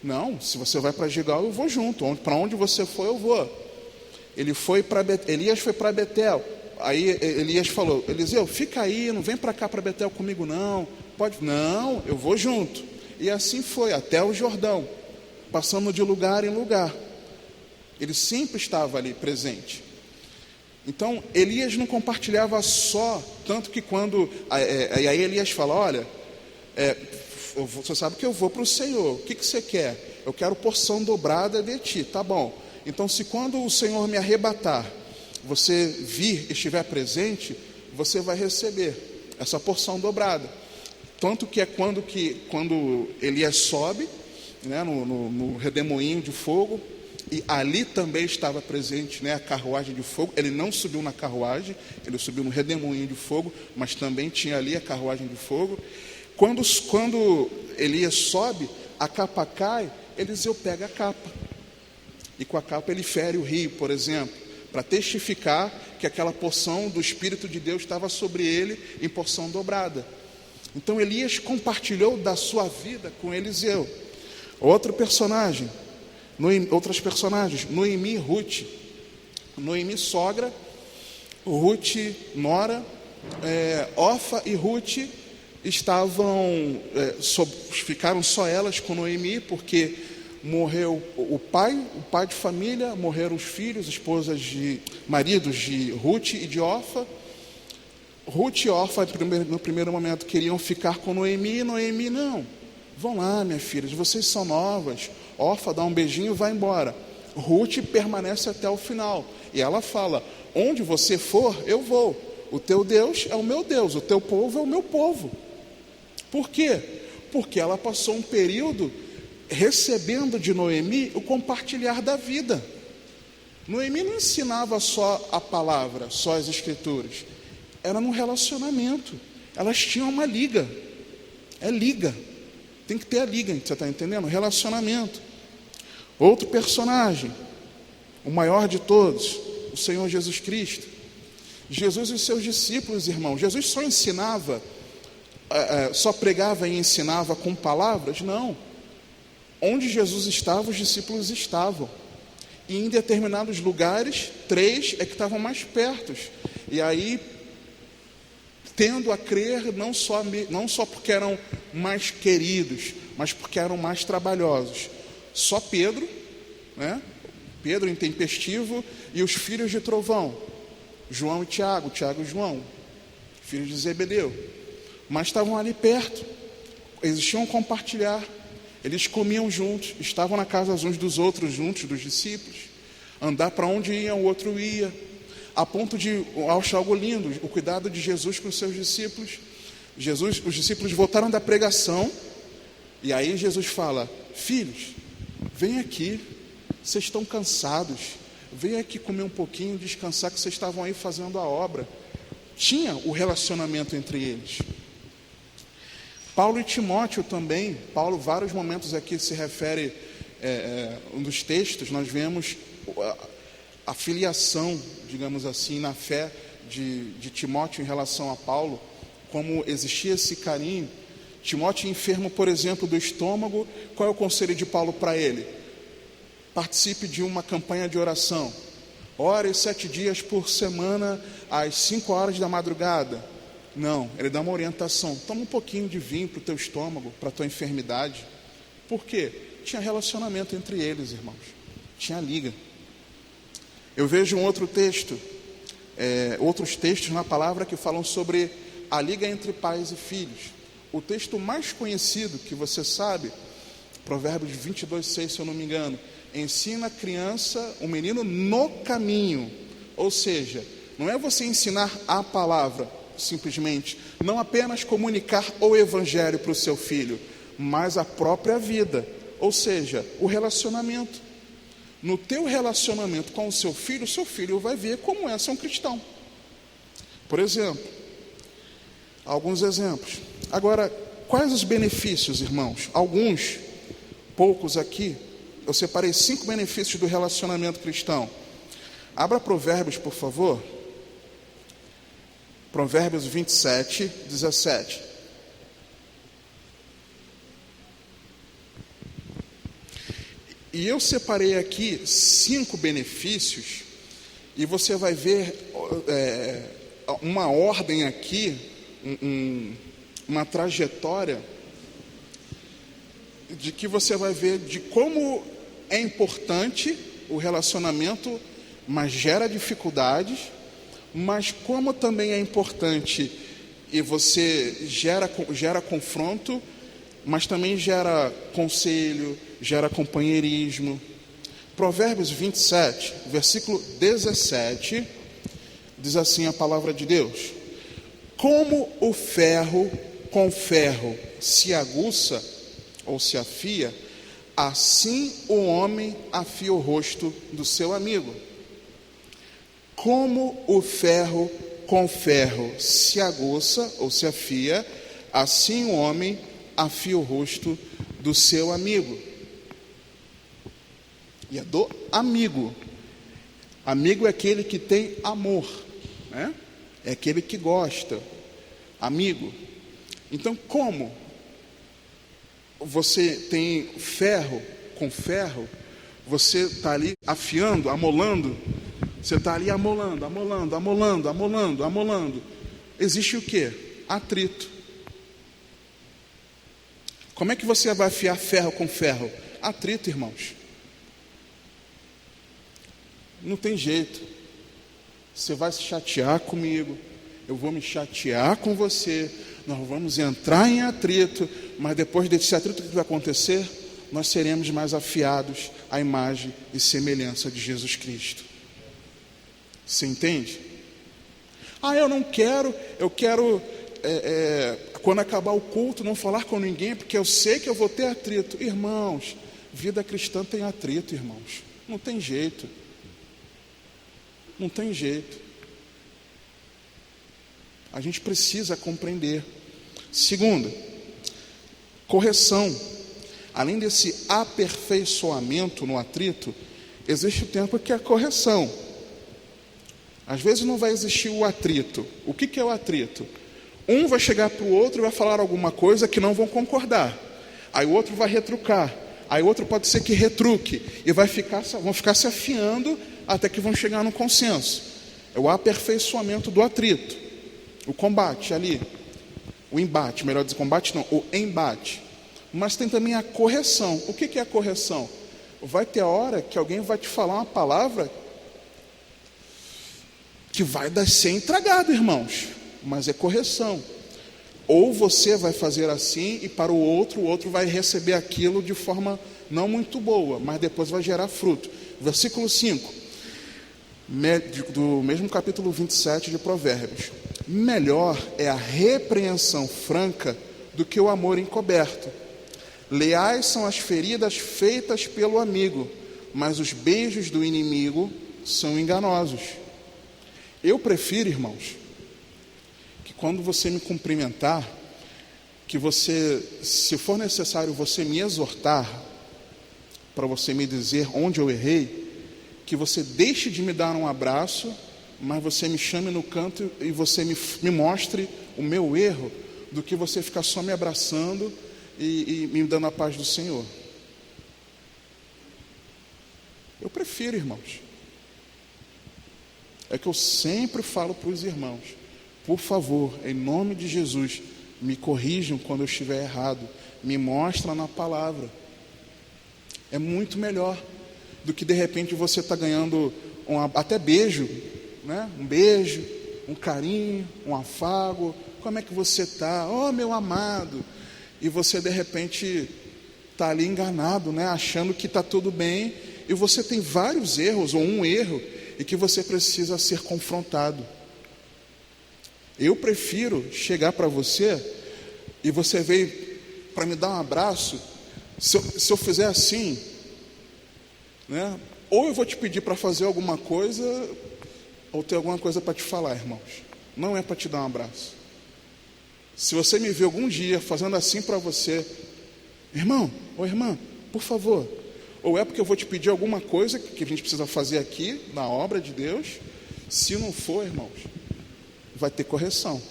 não, se você vai para Gilgal, eu vou junto. Para onde você for, eu vou. Elias foi para Betel. Aí Elias falou, Eliseu, fica aí, não vem para cá para Betel comigo não. Não, eu vou junto. E assim foi, até o Jordão, passando de lugar em lugar. Ele sempre estava ali presente. Então, Elias não compartilhava só, tanto que quando... Aí Elias fala, olha, você sabe que eu vou para o Senhor, o que você quer? Eu quero porção dobrada de ti, tá bom. Então, se quando o Senhor me arrebatar, você vir e estiver presente, você vai receber essa porção dobrada. Tanto que é quando Elias sobe, né, no redemoinho de fogo, e ali também estava presente, né, a carruagem de fogo. Ele não subiu na carruagem, ele subiu no redemoinho de fogo, mas também tinha ali a carruagem de fogo. Quando Elias sobe, a capa cai, Eliseu pega a capa. E com a capa ele fere o rio, por exemplo, para testificar que aquela porção do Espírito de Deus estava sobre ele em porção dobrada. Então Elias compartilhou da sua vida com Eliseu. Outros personagens, Noemi e Ruth. Noemi sogra, Ruth nora, Orfa e Ruth ficaram só elas com Noemi, porque morreu o pai de família, morreram os filhos, maridos de Ruth e de Orfa. Ruth e Orfa, no primeiro momento, queriam ficar com Noemi, e Noemi, não, vão lá, minha filha, vocês são novas. Orfa dá um beijinho e vai embora. Ruth permanece até o final, e ela fala, onde você for, eu vou. O teu Deus é o meu Deus, o teu povo é o meu povo. Por quê? Porque ela passou um período recebendo de Noemi o compartilhar da vida. Noemi não ensinava só a palavra, só as escrituras. Era num relacionamento. Elas tinham uma liga. É liga. Tem que ter a liga, você está entendendo? Relacionamento. Outro personagem, o maior de todos, o Senhor Jesus Cristo. Jesus e os seus discípulos, irmãos. Jesus só ensinava, só pregava e ensinava com palavras? Não. Onde Jesus estava, os discípulos estavam. E em determinados lugares, 3 é que estavam mais perto. E aí, tendo a crer, não só porque eram mais queridos, mas porque eram mais trabalhosos. Só Pedro, né? Pedro intempestivo, e os filhos de trovão, João e Tiago, Tiago e João, filhos de Zebedeu. Mas estavam ali perto, existiam compartilhar. Eles comiam juntos, estavam na casa uns dos outros juntos, dos discípulos. Andar para onde ia, o outro ia. A ponto de, eu acho algo lindo, o cuidado de Jesus com os seus discípulos. Os discípulos voltaram da pregação, E aí Jesus fala: filhos, vem aqui, vocês estão cansados, vem aqui comer um pouquinho, descansar, que vocês estavam aí fazendo a obra. Tinha o relacionamento entre eles. Paulo e Timóteo também. Paulo, vários momentos aqui se refere, um dos textos, nós vemos a filiação, digamos assim, na fé de Timóteo em relação a Paulo, como existia esse carinho. Timóteo enfermo, por exemplo, do estômago, qual é o conselho de Paulo para ele? Participe de uma campanha de oração. Ore 7 dias por semana, às 5 horas da madrugada. Não, ele dá uma orientação. Toma um pouquinho de vinho para o teu estômago, para a tua enfermidade. Por quê? Tinha relacionamento entre eles, irmãos. Tinha liga. Eu vejo um outro texto, outros textos na palavra que falam sobre a liga entre pais e filhos. O texto mais conhecido que você sabe, Provérbios 22:6, se eu não me engano, ensina a criança, o menino, no caminho. Ou seja, não é você ensinar a palavra, simplesmente, não apenas comunicar o evangelho para o seu filho, mas a própria vida, ou seja, o relacionamento. No teu relacionamento com o seu filho vai ver como é ser um cristão. Por exemplo, alguns exemplos. Agora, quais os benefícios, irmãos? Alguns, poucos aqui. Eu separei 5 benefícios do relacionamento cristão. Abra Provérbios, por favor. Provérbios 27:17. E eu separei aqui 5 benefícios, e você vai ver uma ordem aqui, uma trajetória, de que você vai ver de como é importante o relacionamento, mas gera dificuldades, mas como também é importante, e você gera confronto, mas também gera conselho, gera companheirismo. Provérbios 27, versículo 17, diz assim a palavra de Deus: como o ferro com ferro se aguça ou se afia, assim o homem afia o rosto do seu amigo. Como o ferro com ferro se aguça ou se afia, assim o homem afia o rosto do seu amigo. E é do amigo. Amigo é aquele que tem amor, né? É aquele que gosta. Amigo. Então, como você tem ferro com ferro, você está ali afiando, amolando. Você está ali amolando. Existe o quê? Atrito. Como é que você vai afiar ferro com ferro? Atrito, irmãos. Não tem jeito. Você vai se chatear comigo, eu vou me chatear com você, nós vamos entrar em atrito, mas depois desse atrito, o que vai acontecer? Nós seremos mais afiados à imagem e semelhança de Jesus Cristo. Você entende? Eu quero quando acabar o culto não falar com ninguém, porque eu sei que eu vou ter atrito. Irmãos, vida cristã tem atrito, irmãos. Não tem jeito. Não tem jeito. A gente precisa compreender. Segundo, correção. Além desse aperfeiçoamento no atrito, existe o tempo que é a correção. Às vezes não vai existir o atrito. O que é o atrito? Um vai chegar para o outro e vai falar alguma coisa que não vão concordar. Aí o outro vai retrucar. Aí o outro pode ser que retruque. E vão ficar se afiando até que vão chegar no consenso. É o aperfeiçoamento do atrito. O combate ali. O embate, melhor dizer, combate não, o embate. Mas tem também a correção. O que é a correção? Vai ter hora que alguém vai te falar uma palavra que vai ser intragado, irmãos. Mas é correção. Ou você vai fazer assim e para o outro vai receber aquilo de forma não muito boa, mas depois vai gerar fruto. Versículo 5, do mesmo capítulo 27 de Provérbios. Melhor é a repreensão franca do que o amor encoberto. Leais são as feridas feitas pelo amigo, mas os beijos do inimigo são enganosos. Eu prefiro, irmãos, que quando você me cumprimentar, que você, se for necessário, você me exortar, para você me dizer onde eu errei, que você deixe de me dar um abraço, mas você me chame no canto e você me mostre o meu erro, do que você ficar só me abraçando e me dando a paz do Senhor. Eu prefiro, irmãos. É que eu sempre falo para os irmãos: por favor, em nome de Jesus, me corrijam quando eu estiver errado, me mostra na palavra. É muito melhor do que de repente você está ganhando até beijo, né? Um beijo, um carinho, um afago. Como é que você está? Oh, meu amado. E você de repente está ali enganado, né? Achando que está tudo bem, e você tem vários erros, ou um erro, e que você precisa ser confrontado. Eu prefiro chegar para você e você veio para me dar um abraço. Se eu fizer assim, né? Ou eu vou te pedir para fazer alguma coisa, ou ter alguma coisa para te falar, irmãos. Não é para te dar um abraço. Se você me ver algum dia fazendo assim para você, irmão ou irmã, por favor, ou é porque eu vou te pedir alguma coisa que a gente precisa fazer aqui na obra de Deus. Se não for, irmãos, vai ter correção.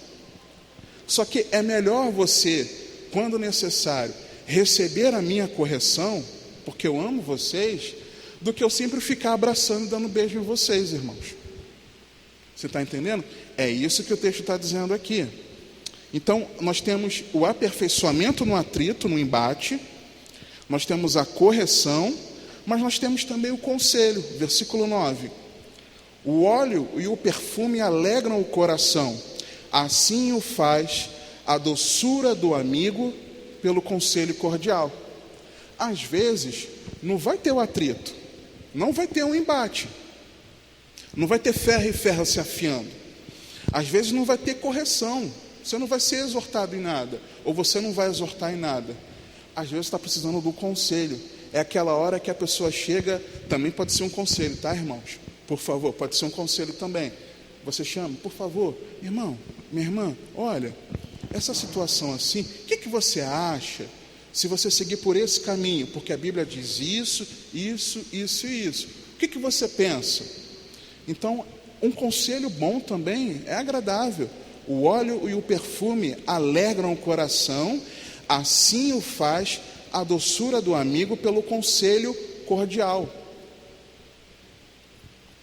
Só que é melhor você, quando necessário, receber a minha correção, porque eu amo vocês, do que eu sempre ficar abraçando e dando beijo em vocês, irmãos. Você está entendendo? É isso que o texto está dizendo aqui. Então, nós temos o aperfeiçoamento no atrito, no embate, nós temos a correção, mas nós temos também o conselho. Versículo 9: o óleo e o perfume alegram o coração, assim o faz a doçura do amigo pelo conselho cordial. Às vezes, não vai ter o atrito, não vai ter um embate, não vai ter ferro e ferro se afiando. Às vezes não vai ter correção, você não vai ser exortado em nada, ou você não vai exortar em nada. Às vezes está precisando do conselho. É aquela hora que a pessoa chega, também pode ser um conselho, tá, irmãos? Por favor, pode ser um conselho também. Você chama, por favor, irmão, minha irmã, olha, essa situação assim, o que você acha se você seguir por esse caminho? Porque a Bíblia diz isso, isso, isso e isso. O que você pensa? Então, um conselho bom também é agradável. O óleo e o perfume alegram o coração, assim o faz a doçura do amigo pelo conselho cordial.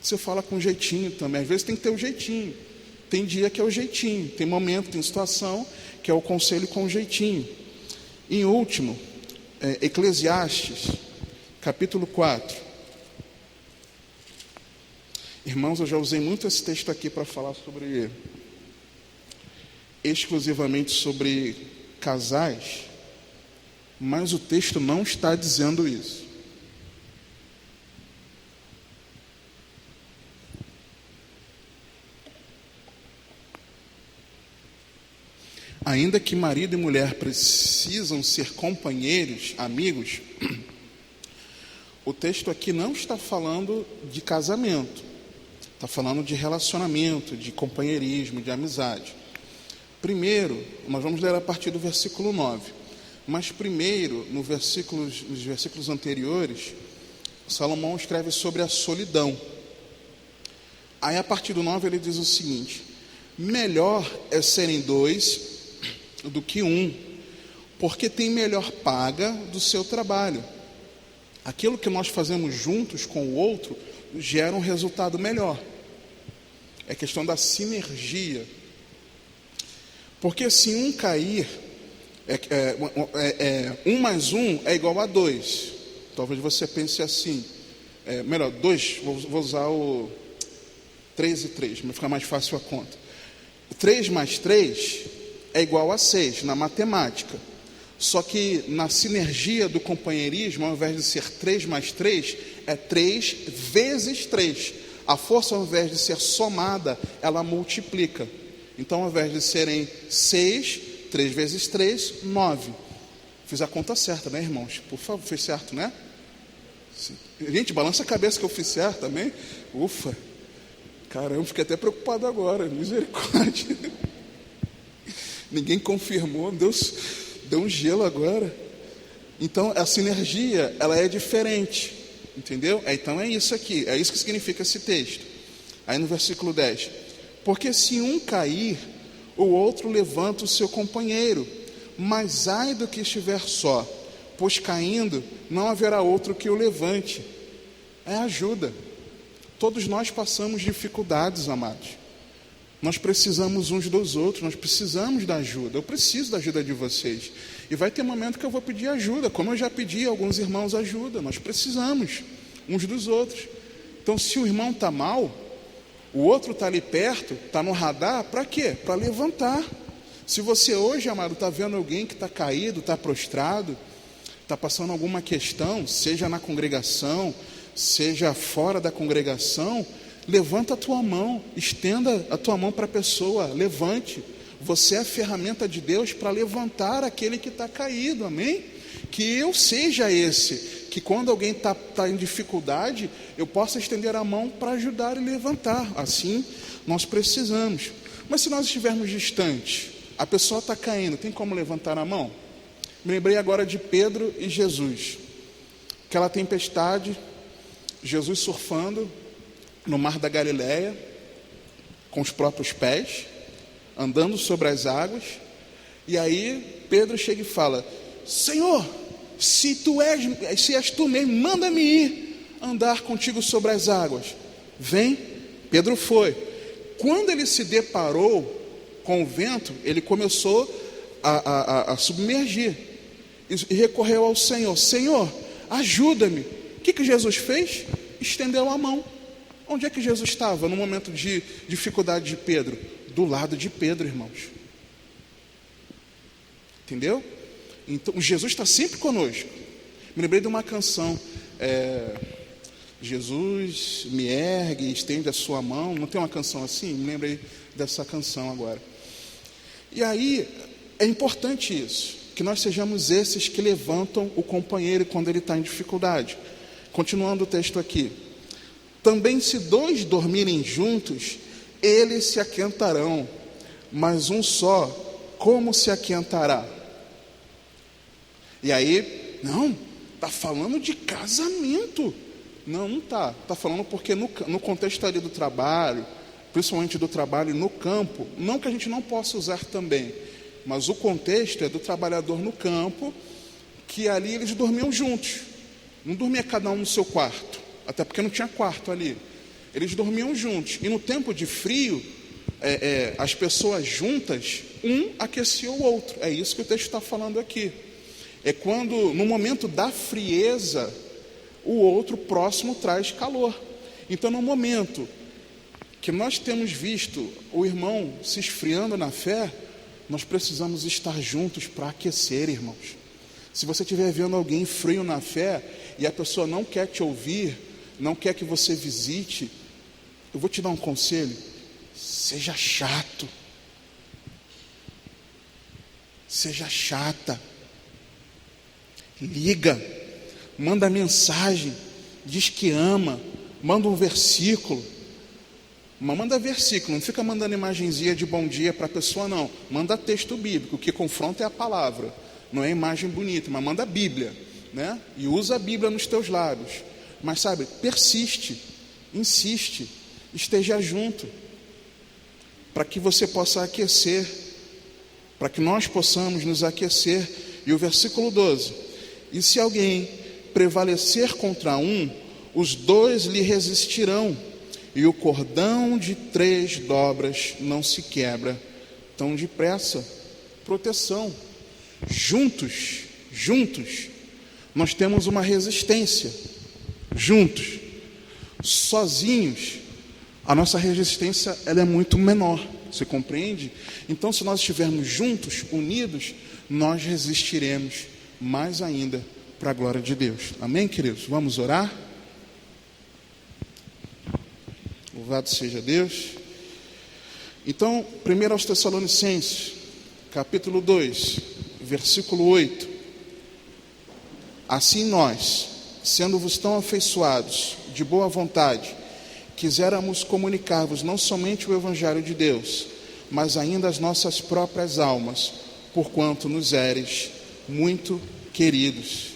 Você fala com jeitinho também, às vezes tem que ter o jeitinho. Tem dia que é o jeitinho, tem momento, tem situação que é o conselho com jeitinho. Em último, Eclesiastes, capítulo 4. Irmãos, eu já usei muito esse texto aqui para falar sobre, exclusivamente sobre casais, mas o texto não está dizendo isso. Ainda que marido e mulher precisam ser companheiros, amigos, o texto aqui não está falando de casamento, está falando de relacionamento, de companheirismo, de amizade. Primeiro, nós vamos ler a partir do versículo 9, mas primeiro, nos versículos anteriores, Salomão escreve sobre a solidão. Aí a partir do 9 ele diz o seguinte: melhor é serem dois do que um, porque tem melhor paga do seu trabalho. Aquilo que nós fazemos juntos com o outro gera um resultado melhor. É questão da sinergia. Porque se um cair, 1 mais 1 é igual a 2. Talvez você pense assim, melhor, 2, vou usar o 3 e 3, para ficar mais fácil a conta. 3 mais 3 é igual a 6 na matemática. Só que na sinergia do companheirismo, ao invés de ser 3 mais 3, é 3 vezes 3. A força, ao invés de ser somada, ela multiplica. Então, ao invés de serem 6, 3 vezes 3, 9. Fiz a conta certa, né, irmãos? Por favor, fez certo, né? Sim. Gente, balança a cabeça que eu fiz certo também. Ufa. Caramba, fiquei até preocupado agora. Misericórdia. Ninguém confirmou. Deus deu um gelo agora. Então, a sinergia, ela é diferente. Entendeu? Então, é isso aqui. É isso que significa esse texto. Aí no versículo 10. Porque se um cair, o outro levanta o seu companheiro. Mas ai do que estiver só, pois caindo não haverá outro que o levante. É ajuda. Todos nós passamos dificuldades, amados. Nós precisamos uns dos outros, nós precisamos da ajuda. Eu preciso da ajuda de vocês. E vai ter momento que eu vou pedir ajuda, como eu já pedi a alguns irmãos ajuda. Nós precisamos uns dos outros. Então, se o irmão está mal, o outro está ali perto, está no radar, para quê? Para levantar. Se você hoje, amado, está vendo alguém que está caído, está prostrado, está passando alguma questão, seja na congregação, seja fora da congregação, levanta a tua mão, estenda a tua mão para a pessoa, levante. Você é a ferramenta de Deus para levantar aquele que está caído, amém? Que eu seja esse, que quando alguém está em dificuldade, eu possa estender a mão para ajudar e levantar. Assim, nós precisamos. Mas se nós estivermos distantes, a pessoa está caindo, tem como levantar a mão? Me lembrei agora de Pedro e Jesus. Aquela tempestade, Jesus surfando no mar da Galileia, com os próprios pés, andando sobre as águas. E aí Pedro chega e fala: Senhor, se és tu mesmo, manda-me ir andar contigo sobre as águas. Vem. Pedro foi. Quando ele se deparou com o vento, ele começou a submergir e recorreu ao Senhor. Senhor, ajuda-me. O que Jesus fez? Estendeu a mão. Onde é que Jesus estava no momento de dificuldade de Pedro? Do lado de Pedro, irmãos. Entendeu? Então, Jesus está sempre conosco. Me lembrei de uma canção, Jesus me ergue, estende a sua mão. Não tem uma canção assim? Me lembrei dessa canção agora. E aí, é importante isso, que nós sejamos esses que levantam o companheiro quando ele está em dificuldade. Continuando o texto aqui. Também se dois dormirem juntos, eles se aquentarão, mas um só, como se aquentará? E aí, não, está falando de casamento. Não está. Está falando porque no contexto ali do trabalho, principalmente do trabalho no campo, não que a gente não possa usar também, mas o contexto é do trabalhador no campo, que ali eles dormiam juntos. Não dormia cada um no seu quarto, até porque não tinha quarto ali. Eles dormiam juntos. E no tempo de frio, as pessoas juntas, um aquecia o outro. É isso que o texto está falando aqui. É quando, no momento da frieza, o outro próximo traz calor. Então, no momento que nós temos visto o irmão se esfriando na fé, nós precisamos estar juntos para aquecer, irmãos. Se você estiver vendo alguém frio na fé e a pessoa não quer te ouvir, não quer que você visite, eu vou te dar um conselho: seja chato, seja chata, liga, manda mensagem, diz que ama, manda um versículo. Mas manda versículo, não fica mandando imagenzinha de bom dia para a pessoa, não. Manda texto bíblico, o que confronta é a palavra. Não é imagem bonita, mas manda a Bíblia, né? E usa a Bíblia nos teus lábios. Mas sabe, persiste, insiste, esteja junto, para que você possa aquecer, para que nós possamos nos aquecer. E o versículo 12: e se alguém prevalecer contra um, os dois lhe resistirão, e o cordão de 3 dobras não se quebra tão depressa. Proteção. Juntos, nós temos uma resistência. Juntos. Sozinhos, a nossa resistência ela é muito menor. Você compreende? Então, se nós estivermos juntos, unidos, nós resistiremos mais ainda para a glória de Deus. Amém, queridos? Vamos orar? Louvado seja Deus. Então, 1 aos Tessalonicenses, capítulo 2, versículo 8. Assim nós, sendo-vos tão afeiçoados, de boa vontade, quiséramos comunicar-vos não somente o Evangelho de Deus, mas ainda as nossas próprias almas, porquanto nos éres muito queridos.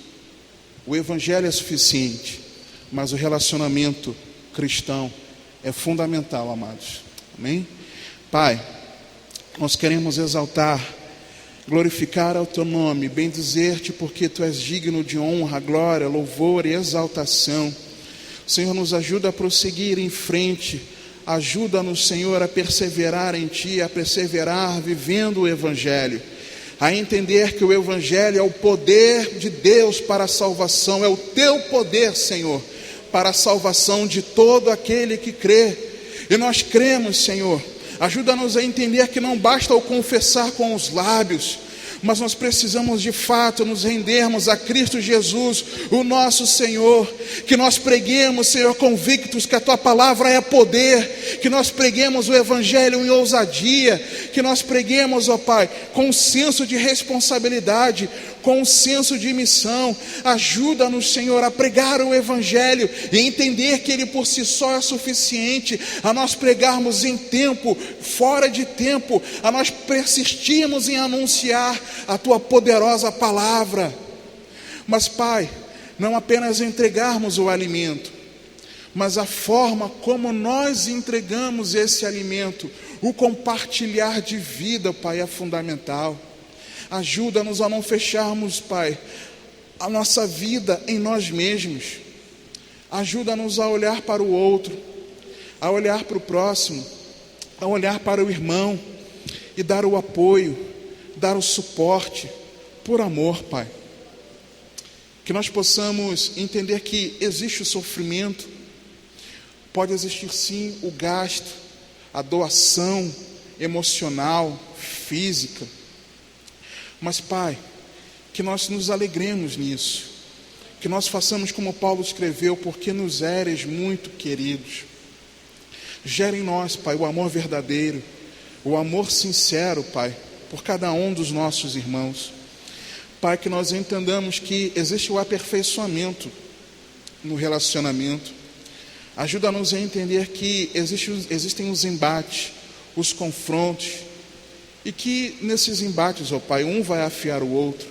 O Evangelho é suficiente, mas o relacionamento cristão é fundamental, amados. Amém? Pai, nós queremos exaltar, glorificar ao Teu nome, bendizer-Te porque Tu és digno de honra, glória, louvor e exaltação. Senhor, nos ajuda a prosseguir em frente, ajuda-nos, Senhor, a perseverar em Ti, a perseverar vivendo o Evangelho, a entender que o Evangelho é o poder de Deus para a salvação, é o Teu poder, Senhor, para a salvação de todo aquele que crê. E nós cremos, Senhor. Ajuda-nos a entender que não basta o confessar com os lábios, mas nós precisamos de fato nos rendermos a Cristo Jesus, o nosso Senhor. Que nós preguemos, Senhor, convictos que a Tua palavra é poder, que nós preguemos o Evangelho em ousadia, que nós preguemos, ó Pai, com um senso de responsabilidade, com um senso de missão. Ajuda-nos, Senhor, a pregar o Evangelho e entender que Ele por si só é suficiente, a nós pregarmos em tempo, fora de tempo, a nós persistirmos em anunciar a Tua poderosa palavra. Mas, Pai, não apenas entregarmos o alimento, mas a forma como nós entregamos esse alimento, o compartilhar de vida, Pai, é fundamental. Ajuda-nos a não fecharmos, Pai, a nossa vida em nós mesmos. Ajuda-nos a olhar para o outro, a olhar para o próximo, a olhar para o irmão e dar o apoio, dar o suporte, por amor, Pai. Que nós possamos entender que existe o sofrimento, pode existir sim o gasto, a doação emocional, física. Mas, Pai, que nós nos alegremos nisso, que nós façamos como Paulo escreveu, porque nos éres muito queridos. Gera em nós, Pai, o amor verdadeiro, o amor sincero, Pai, por cada um dos nossos irmãos. Pai, que nós entendamos que existe o aperfeiçoamento no relacionamento. Ajuda-nos a entender que existem os embates, os confrontos, e que nesses embates, ó Pai, um vai afiar o outro.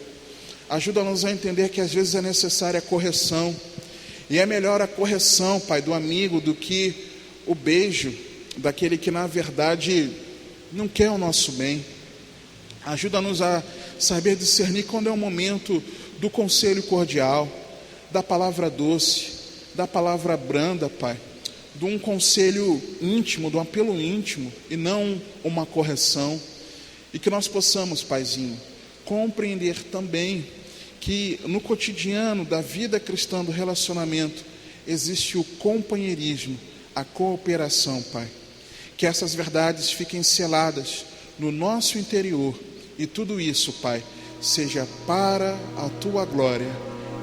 Ajuda-nos a entender que às vezes é necessária a correção, e é melhor a correção, Pai, do amigo do que o beijo daquele que na verdade não quer o nosso bem. Ajuda-nos a saber discernir quando é o momento do conselho cordial, da palavra doce, da palavra branda, Pai, de um conselho íntimo, de um apelo íntimo, e não uma correção. E que nós possamos, Paizinho, compreender também que no cotidiano da vida cristã, do relacionamento, existe o companheirismo, a cooperação, Pai. Que essas verdades fiquem seladas no nosso interior, e tudo isso, Pai, seja para a Tua glória.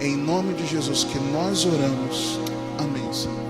Em nome de Jesus que nós oramos. Amém, Senhor.